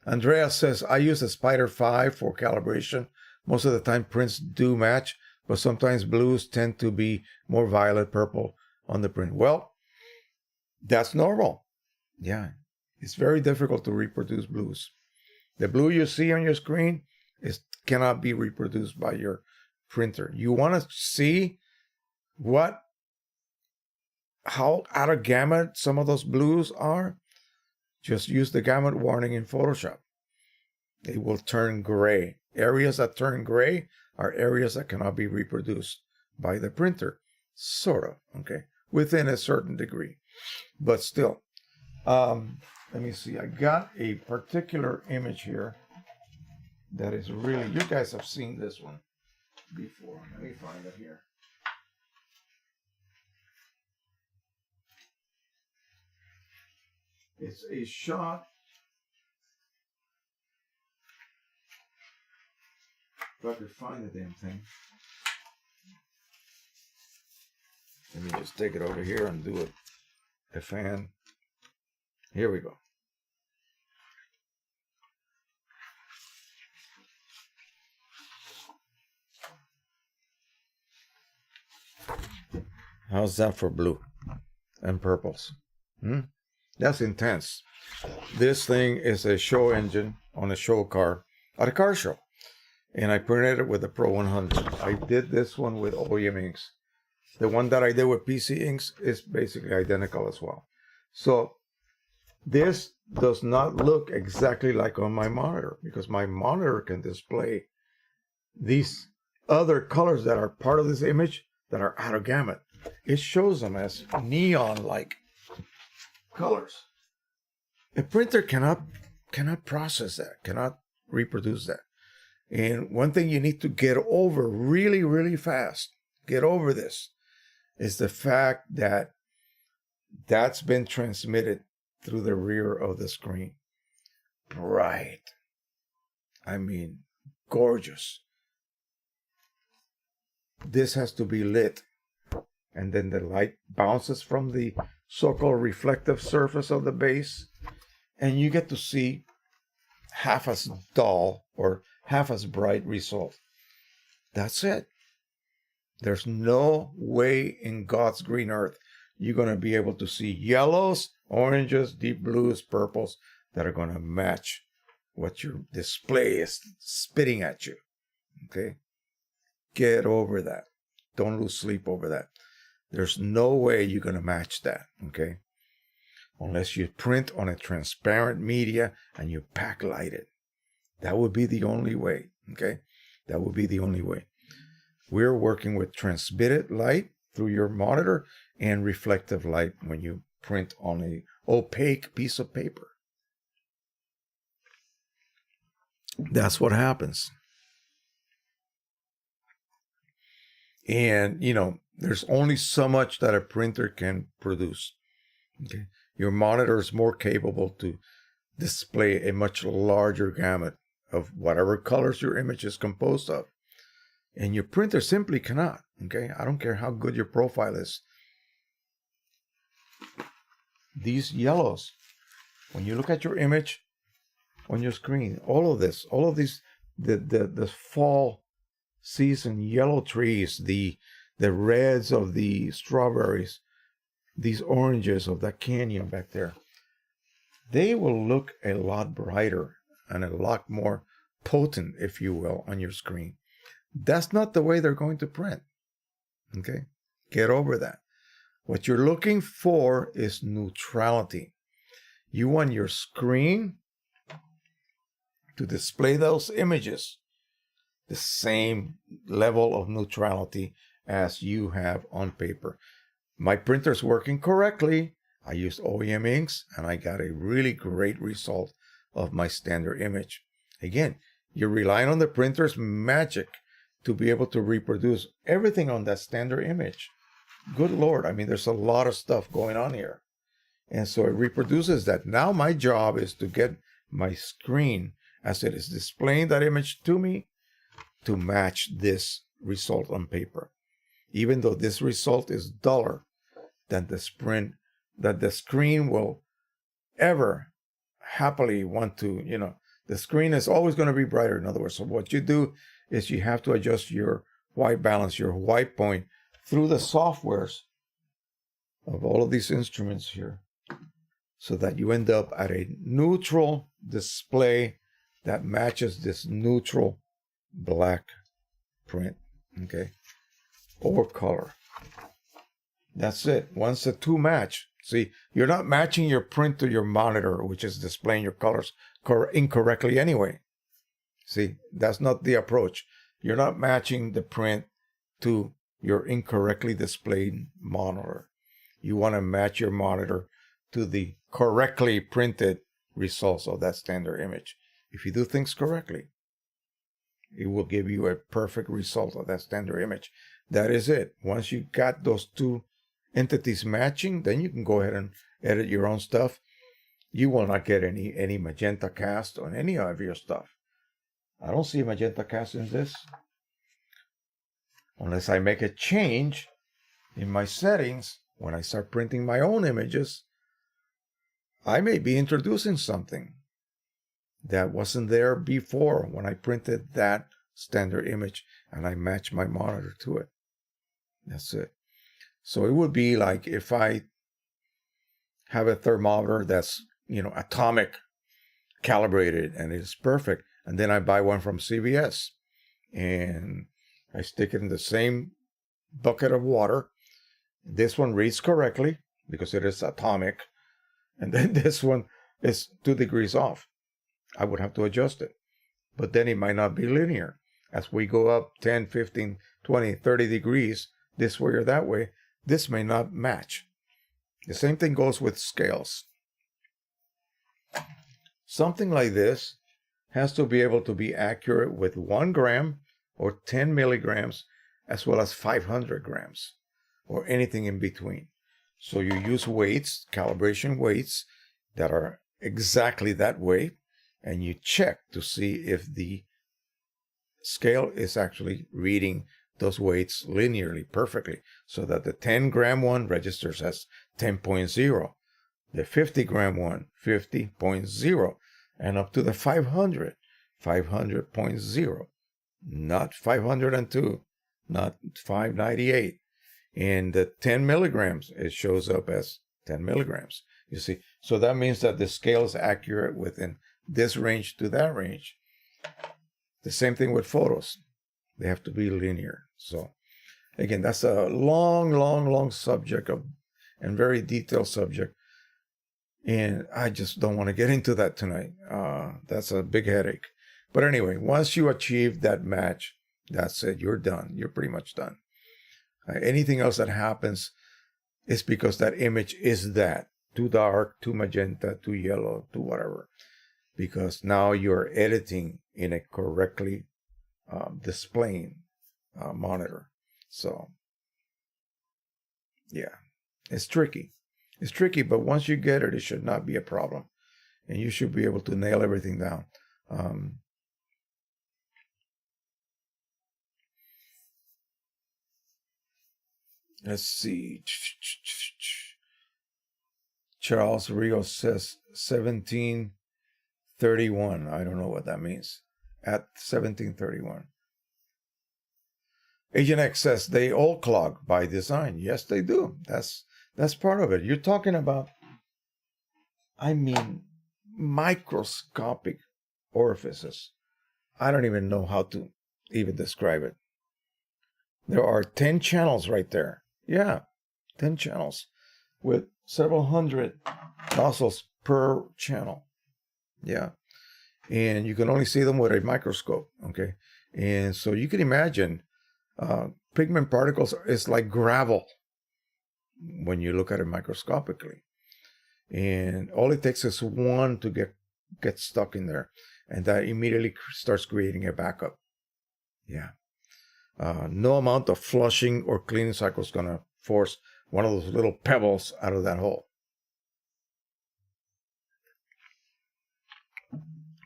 Speaker 1: Andrea says, I use a Spider 5 for calibration. Most of the time prints do match, but sometimes blues tend to be more violet purple on the print. Well, that's normal. Yeah, it's very difficult to reproduce blues. The blue you see on your screen cannot be reproduced by your printer. You want to see how out of gamut some of those blues are? Just use the gamut warning in Photoshop. They will turn gray. Areas that turn gray are areas that cannot be reproduced by the printer. Sort of, okay? Within a certain degree. But still, let me see. I got a particular image here that is really, you guys have seen this one before. Let me find it here. It's a shot. If I could find the damn thing. Let me just take it over here and do it. A fan. Here we go. How's that for blue and purples? That's intense. This thing is a show engine on a show car at a car show. And I printed it with the Pro 100. I did this one with OEM inks. The one that I did with PC inks is basically identical as well. So this does not look exactly like on my monitor because my monitor can display these other colors that are part of this image that are out of gamut. It shows them as neon-like colors. A printer cannot process that, cannot reproduce that. And one thing you need to get over really, really fast, get over this, is the fact that that's been transmitted through the rear of the screen. Bright. I mean, gorgeous. This has to be lit. And then the light bounces from the so-called reflective surface of the base. And you get to see half as dull or half as bright result. That's it. There's no way in God's green earth you're going to be able to see yellows, oranges, deep blues, purples that are going to match what your display is spitting at you. Okay? Get over that. Don't lose sleep over that. There's no way you're going to match that. Okay? Unless you print on a transparent media and you backlight it. That would be the only way. Okay? That would be the only way. We're working with transmitted light through your monitor and reflective light when you print on a opaque piece of paper. That's what happens. And, there's only so much that a printer can produce. Okay? Your monitor is more capable to display a much larger gamut of whatever colors your image is composed of. And your printer simply cannot. Okay? I don't care how good your profile is. These yellows, when you look at your image on your screen, all of these, the fall season yellow trees, the reds of the strawberries, these oranges of that canyon back there, they will look a lot brighter and a lot more potent, if you will, on your screen. That's not the way they're going to print. Okay? Get over that. What you're looking for is neutrality. You want your screen to display those images the same level of neutrality as you have on paper. My printer's working correctly. I used OEM inks and I got a really great result of my standard image. Again, you're relying on the printer's magic to be able to reproduce everything on that standard image. Good Lord, I mean, there's a lot of stuff going on here. And so it reproduces that. Now my job is to get my screen, as it is displaying that image to me, to match this result on paper. Even though this result is duller than the screen will ever happily want to, the screen is always going to be brighter, in other words. So what you do is you have to adjust your white balance, your white point, through the softwares of all of these instruments here, so that you end up at a neutral display that matches this neutral black print, okay, or color. That's it. Once the two match, see, you're not matching your print to your monitor, which is displaying your colors incorrectly anyway. See, that's not the approach. You're not matching the print to your incorrectly displayed monitor. You want to match your monitor to the correctly printed results of that standard image. If you do things correctly, it will give you a perfect result of that standard image. That is it. Once you got those two entities matching, then you can go ahead and edit your own stuff. You will not get any magenta cast on any of your stuff. I don't see magenta cast in this. Unless I make a change in my settings, when I start printing my own images, I may be introducing something that wasn't there before when I printed that standard image and I match my monitor to it. That's it. So it would be like if I have a thermometer that's, atomic calibrated and it's perfect, and then I buy one from CVS and I stick it in the same bucket of water. This one reads correctly because it is atomic. And then this one is 2 degrees off. I would have to adjust it. But then it might not be linear. As we go up 10, 15, 20, 30 degrees, this way or that way, this may not match. The same thing goes with scales. Something like this has to be able to be accurate with 1 gram or 10 milligrams, as well as 500 grams or anything in between. So you use weights, calibration weights that are exactly that weight, and you check to see if the scale is actually reading those weights linearly, perfectly, so that the 10-gram one registers as 10.0, the 50-gram one, 50.0, and up to the 500, 500.0, not 502, not 598. In the 10 milligrams, it shows up as 10 milligrams. You see, so that means that the scale is accurate within this range to that range. The same thing with photos. They have to be linear. So again, that's a long subject and very detailed subject. And I just don't want to get into that tonight. That's a big headache. But anyway, once you achieve that match, that's it. You're done. You're pretty much done. Anything else that happens is because that image is that. Too dark, too magenta, too yellow, too whatever. Because now you're editing in a correctly displaying monitor. So, yeah, it's tricky. It's tricky, but once you get it, it should not be a problem. And you should be able to nail everything down. Let's see. Charles Rios says 1731. I don't know what that means. At 1731. Agent X says they all clog by design. Yes, they do. That's part of it. You're talking about, microscopic orifices. I don't even know how to even describe it. There are 10 channels right there. Yeah, 10 channels with several hundred nozzles per channel. Yeah. And you can only see them with a microscope. Okay. And so you can imagine pigment particles is like gravel when you look at it microscopically. And all it takes is one to get stuck in there. And that immediately starts creating a backup. Yeah. No amount of flushing or cleaning cycle is going to force one of those little pebbles out of that hole.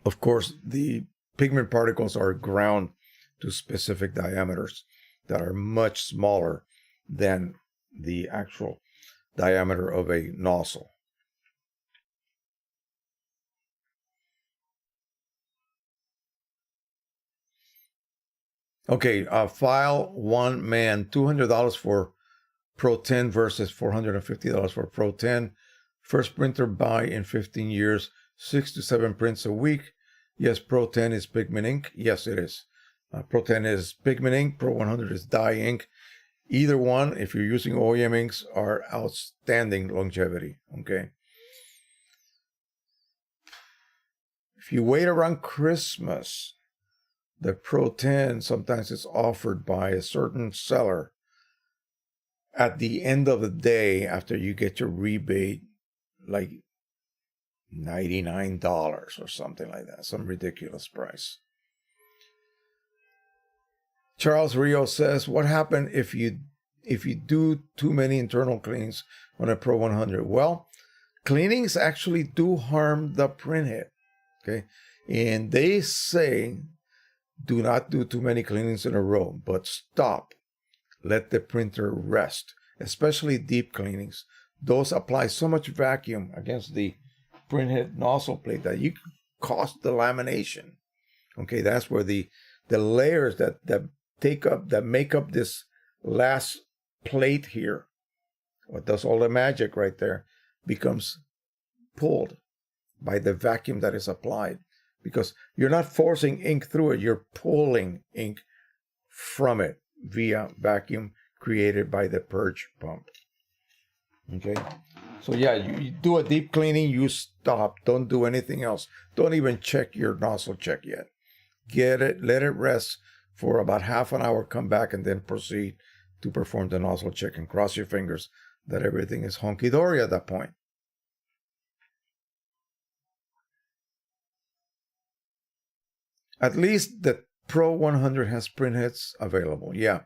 Speaker 1: Of course, the pigment particles are ground to specific diameters that are much smaller than the actual diameter of a nozzle. Okay, file one man, $200 for Pro 10 versus $450 for Pro 10. First printer buy in 15 years, 6 to 7 prints a week. Yes, Pro 10 is pigment ink. Yes, it is. Pro 10 is pigment ink. Pro 100 is dye ink. Either one, if you're using OEM inks, are outstanding longevity. Okay. If you wait around Christmas, the Pro 10 sometimes is offered by a certain seller at the end of the day after you get your rebate, like $99 or something like that, some ridiculous price. Charles Rio says, what happened if you do too many internal cleans on a Pro 100? Well, cleanings actually do harm the printhead. Okay, and they say do not do too many cleanings in a row, but stop. Let the printer rest, especially deep cleanings. Those apply so much vacuum against the printhead nozzle plate that you cause the lamination. Okay, that's where the layers that make up this last plate here, what does all the magic right there, becomes pulled by the vacuum that is applied. Because you're not forcing ink through it, you're pulling ink from it via vacuum created by the purge pump. Okay, so yeah, you do a deep cleaning, you stop, don't do anything else. Don't even check your nozzle check yet. Get it, let it rest for about half an hour, come back, and then proceed to perform the nozzle check and cross your fingers that everything is hunky-dory at that point. At least the Pro 100 has print heads available. Yeah.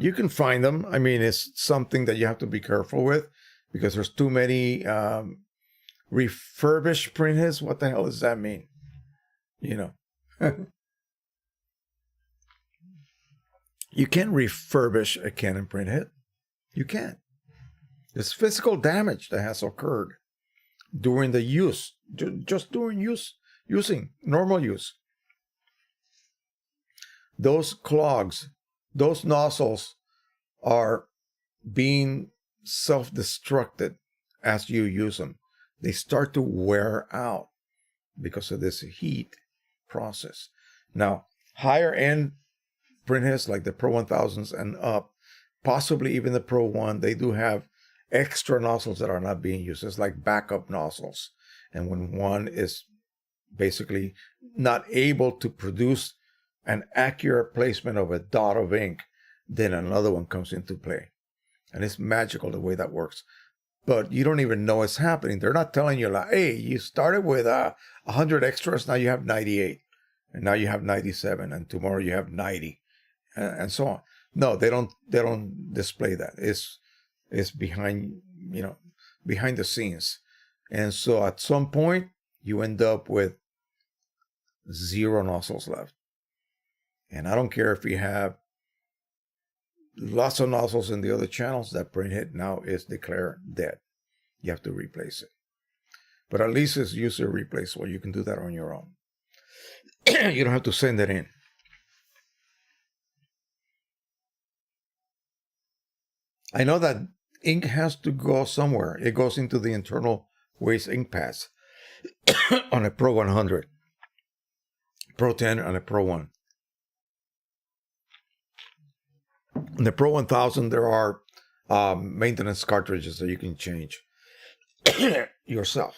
Speaker 1: You can find them. I mean, it's something that you have to be careful with because there's too many refurbished print heads. What the hell does that mean? You know, you can't refurbish a Canon print head. You can't. There's physical damage that has occurred during the use, just during using normal use. Those clogs, those nozzles are being self-destructed as you use them. They start to wear out because of this heat process. Now, higher end printheads like the Pro 1000s and up, possibly even the Pro 1, they do have extra nozzles that are not being used. It's like backup nozzles. And when one is basically not able to produce an accurate placement of a dot of ink, then another one comes into play. And it's magical the way that works. But you don't even know it's happening. They're not telling you like, hey, you started with 100 extras, now you have 98. And now you have 97, and tomorrow you have 90, and so on. No, they don't display that. It's behind, behind the scenes. And so at some point, you end up with 0 nozzles left. And I don't care if you have lots of nozzles in the other channels, that printhead now is declared dead. You have to replace it. But at least it's user replaceable. You can do that on your own. You don't have to send it in. I know that ink has to go somewhere. It goes into the internal waste ink pads on a Pro 100, Pro 10, and a Pro 1. In the Pro 1000, there are maintenance cartridges that you can change yourself.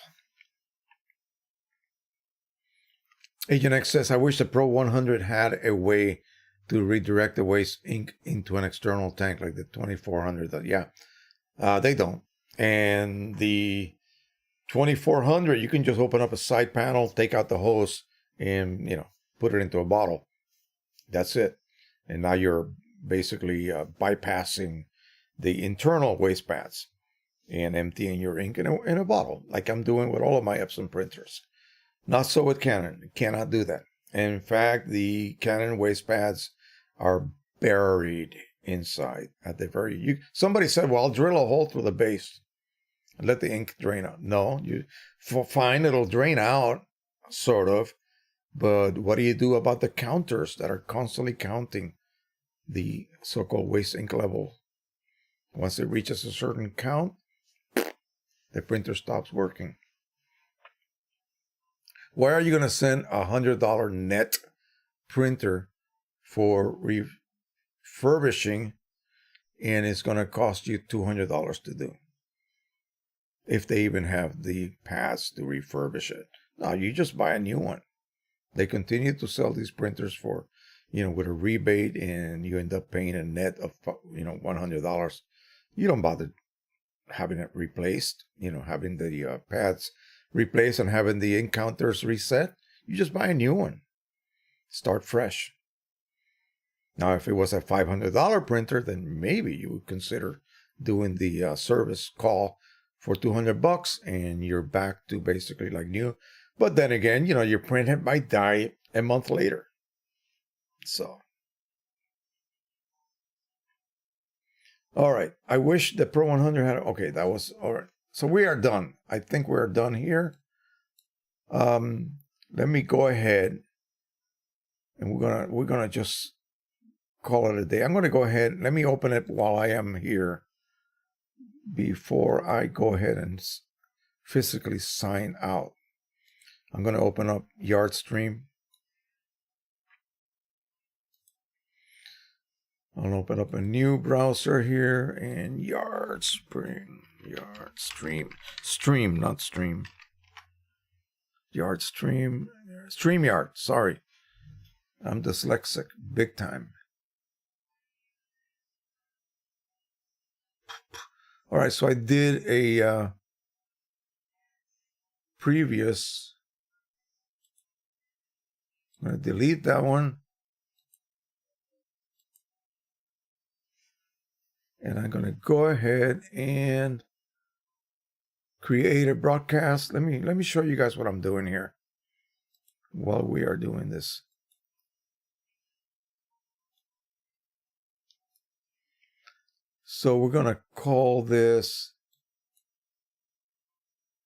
Speaker 1: Agent X says, I wish the Pro 100 had a way to redirect the waste ink into an external tank like the 2400. Yeah, they don't. And the 2400, you can just open up a side panel, take out the hose, and, put it into a bottle. That's it. And now you're basically bypassing the internal waste pads and emptying your ink in a bottle, like I'm doing with all of my Epson printers. Not so with Canon. You cannot do that. In fact, the Canon waste pads are buried inside at the very... somebody said, well, I'll drill a hole through the base and let the ink drain out. No, fine, it'll drain out, sort of. But what do you do about the counters that are constantly counting the so-called waste ink level? Once it reaches a certain count, the printer stops working. Why are you going to send a $100 net printer for refurbishing and it's going to cost you $200 to do? If they even have the pads to refurbish it. No, you just buy a new one. They continue to sell these printers for, with a rebate, and you end up paying a net of, $100. You don't bother having it replaced, having the pads replaced and having the ink counters reset. You just buy a new one. Start fresh. Now, if it was a $500 printer, then maybe you would consider doing the service call for $200 and you're back to basically like new. But then again, your printhead might die a month later. So. All right. I wish the Pro 100 had... Okay, that was... All right. So we are done. I think we're done here. Let me go ahead. And we're gonna just call it a day. I'm gonna go ahead. Let me open it while I am here before I go ahead and physically sign out. I'm gonna open up YardStream. I'll open up a new browser here and YardStream, stream, not stream. YardStream, StreamYard, sorry. I'm dyslexic, big time. All right, so I did a previous, I'm going to delete that one. And I'm going to go ahead and create a broadcast. Let me show you guys what I'm doing here while we are doing this. So we're going to call this,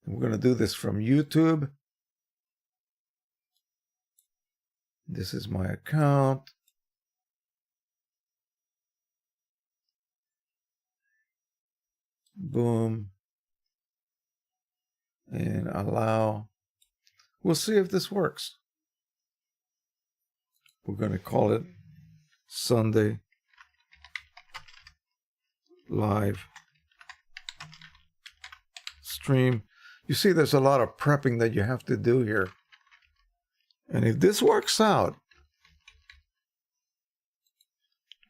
Speaker 1: we're going to do this from YouTube. This is my account. Boom. And allow. We'll see if this works. We're going to call it Sunday Live Stream. You see, there's a lot of prepping that you have to do here. And if this works out,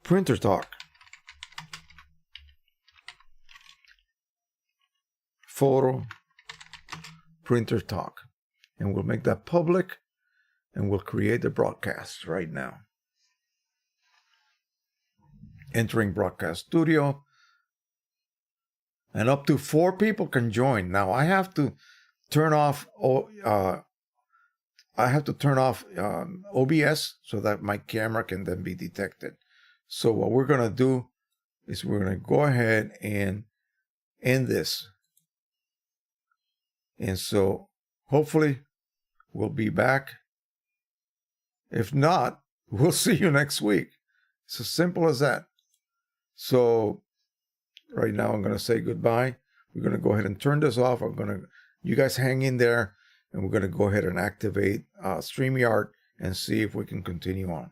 Speaker 1: printer talk, photo, printer talk, and we'll make that public, and we'll create the broadcast right now. Entering broadcast studio, and up to 4 people can join. Now I have to turn off OBS so that my camera can then be detected. So what we're going to do is we're going to go ahead and end this. And so hopefully we'll be back. If not, we'll see you next week. It's as simple as that. So right now I'm going to say goodbye. We're going to go ahead and turn this off. You guys hang in there, and we're going to go ahead and activate StreamYard and see if we can continue on.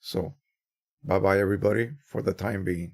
Speaker 1: So bye-bye, everybody, for the time being.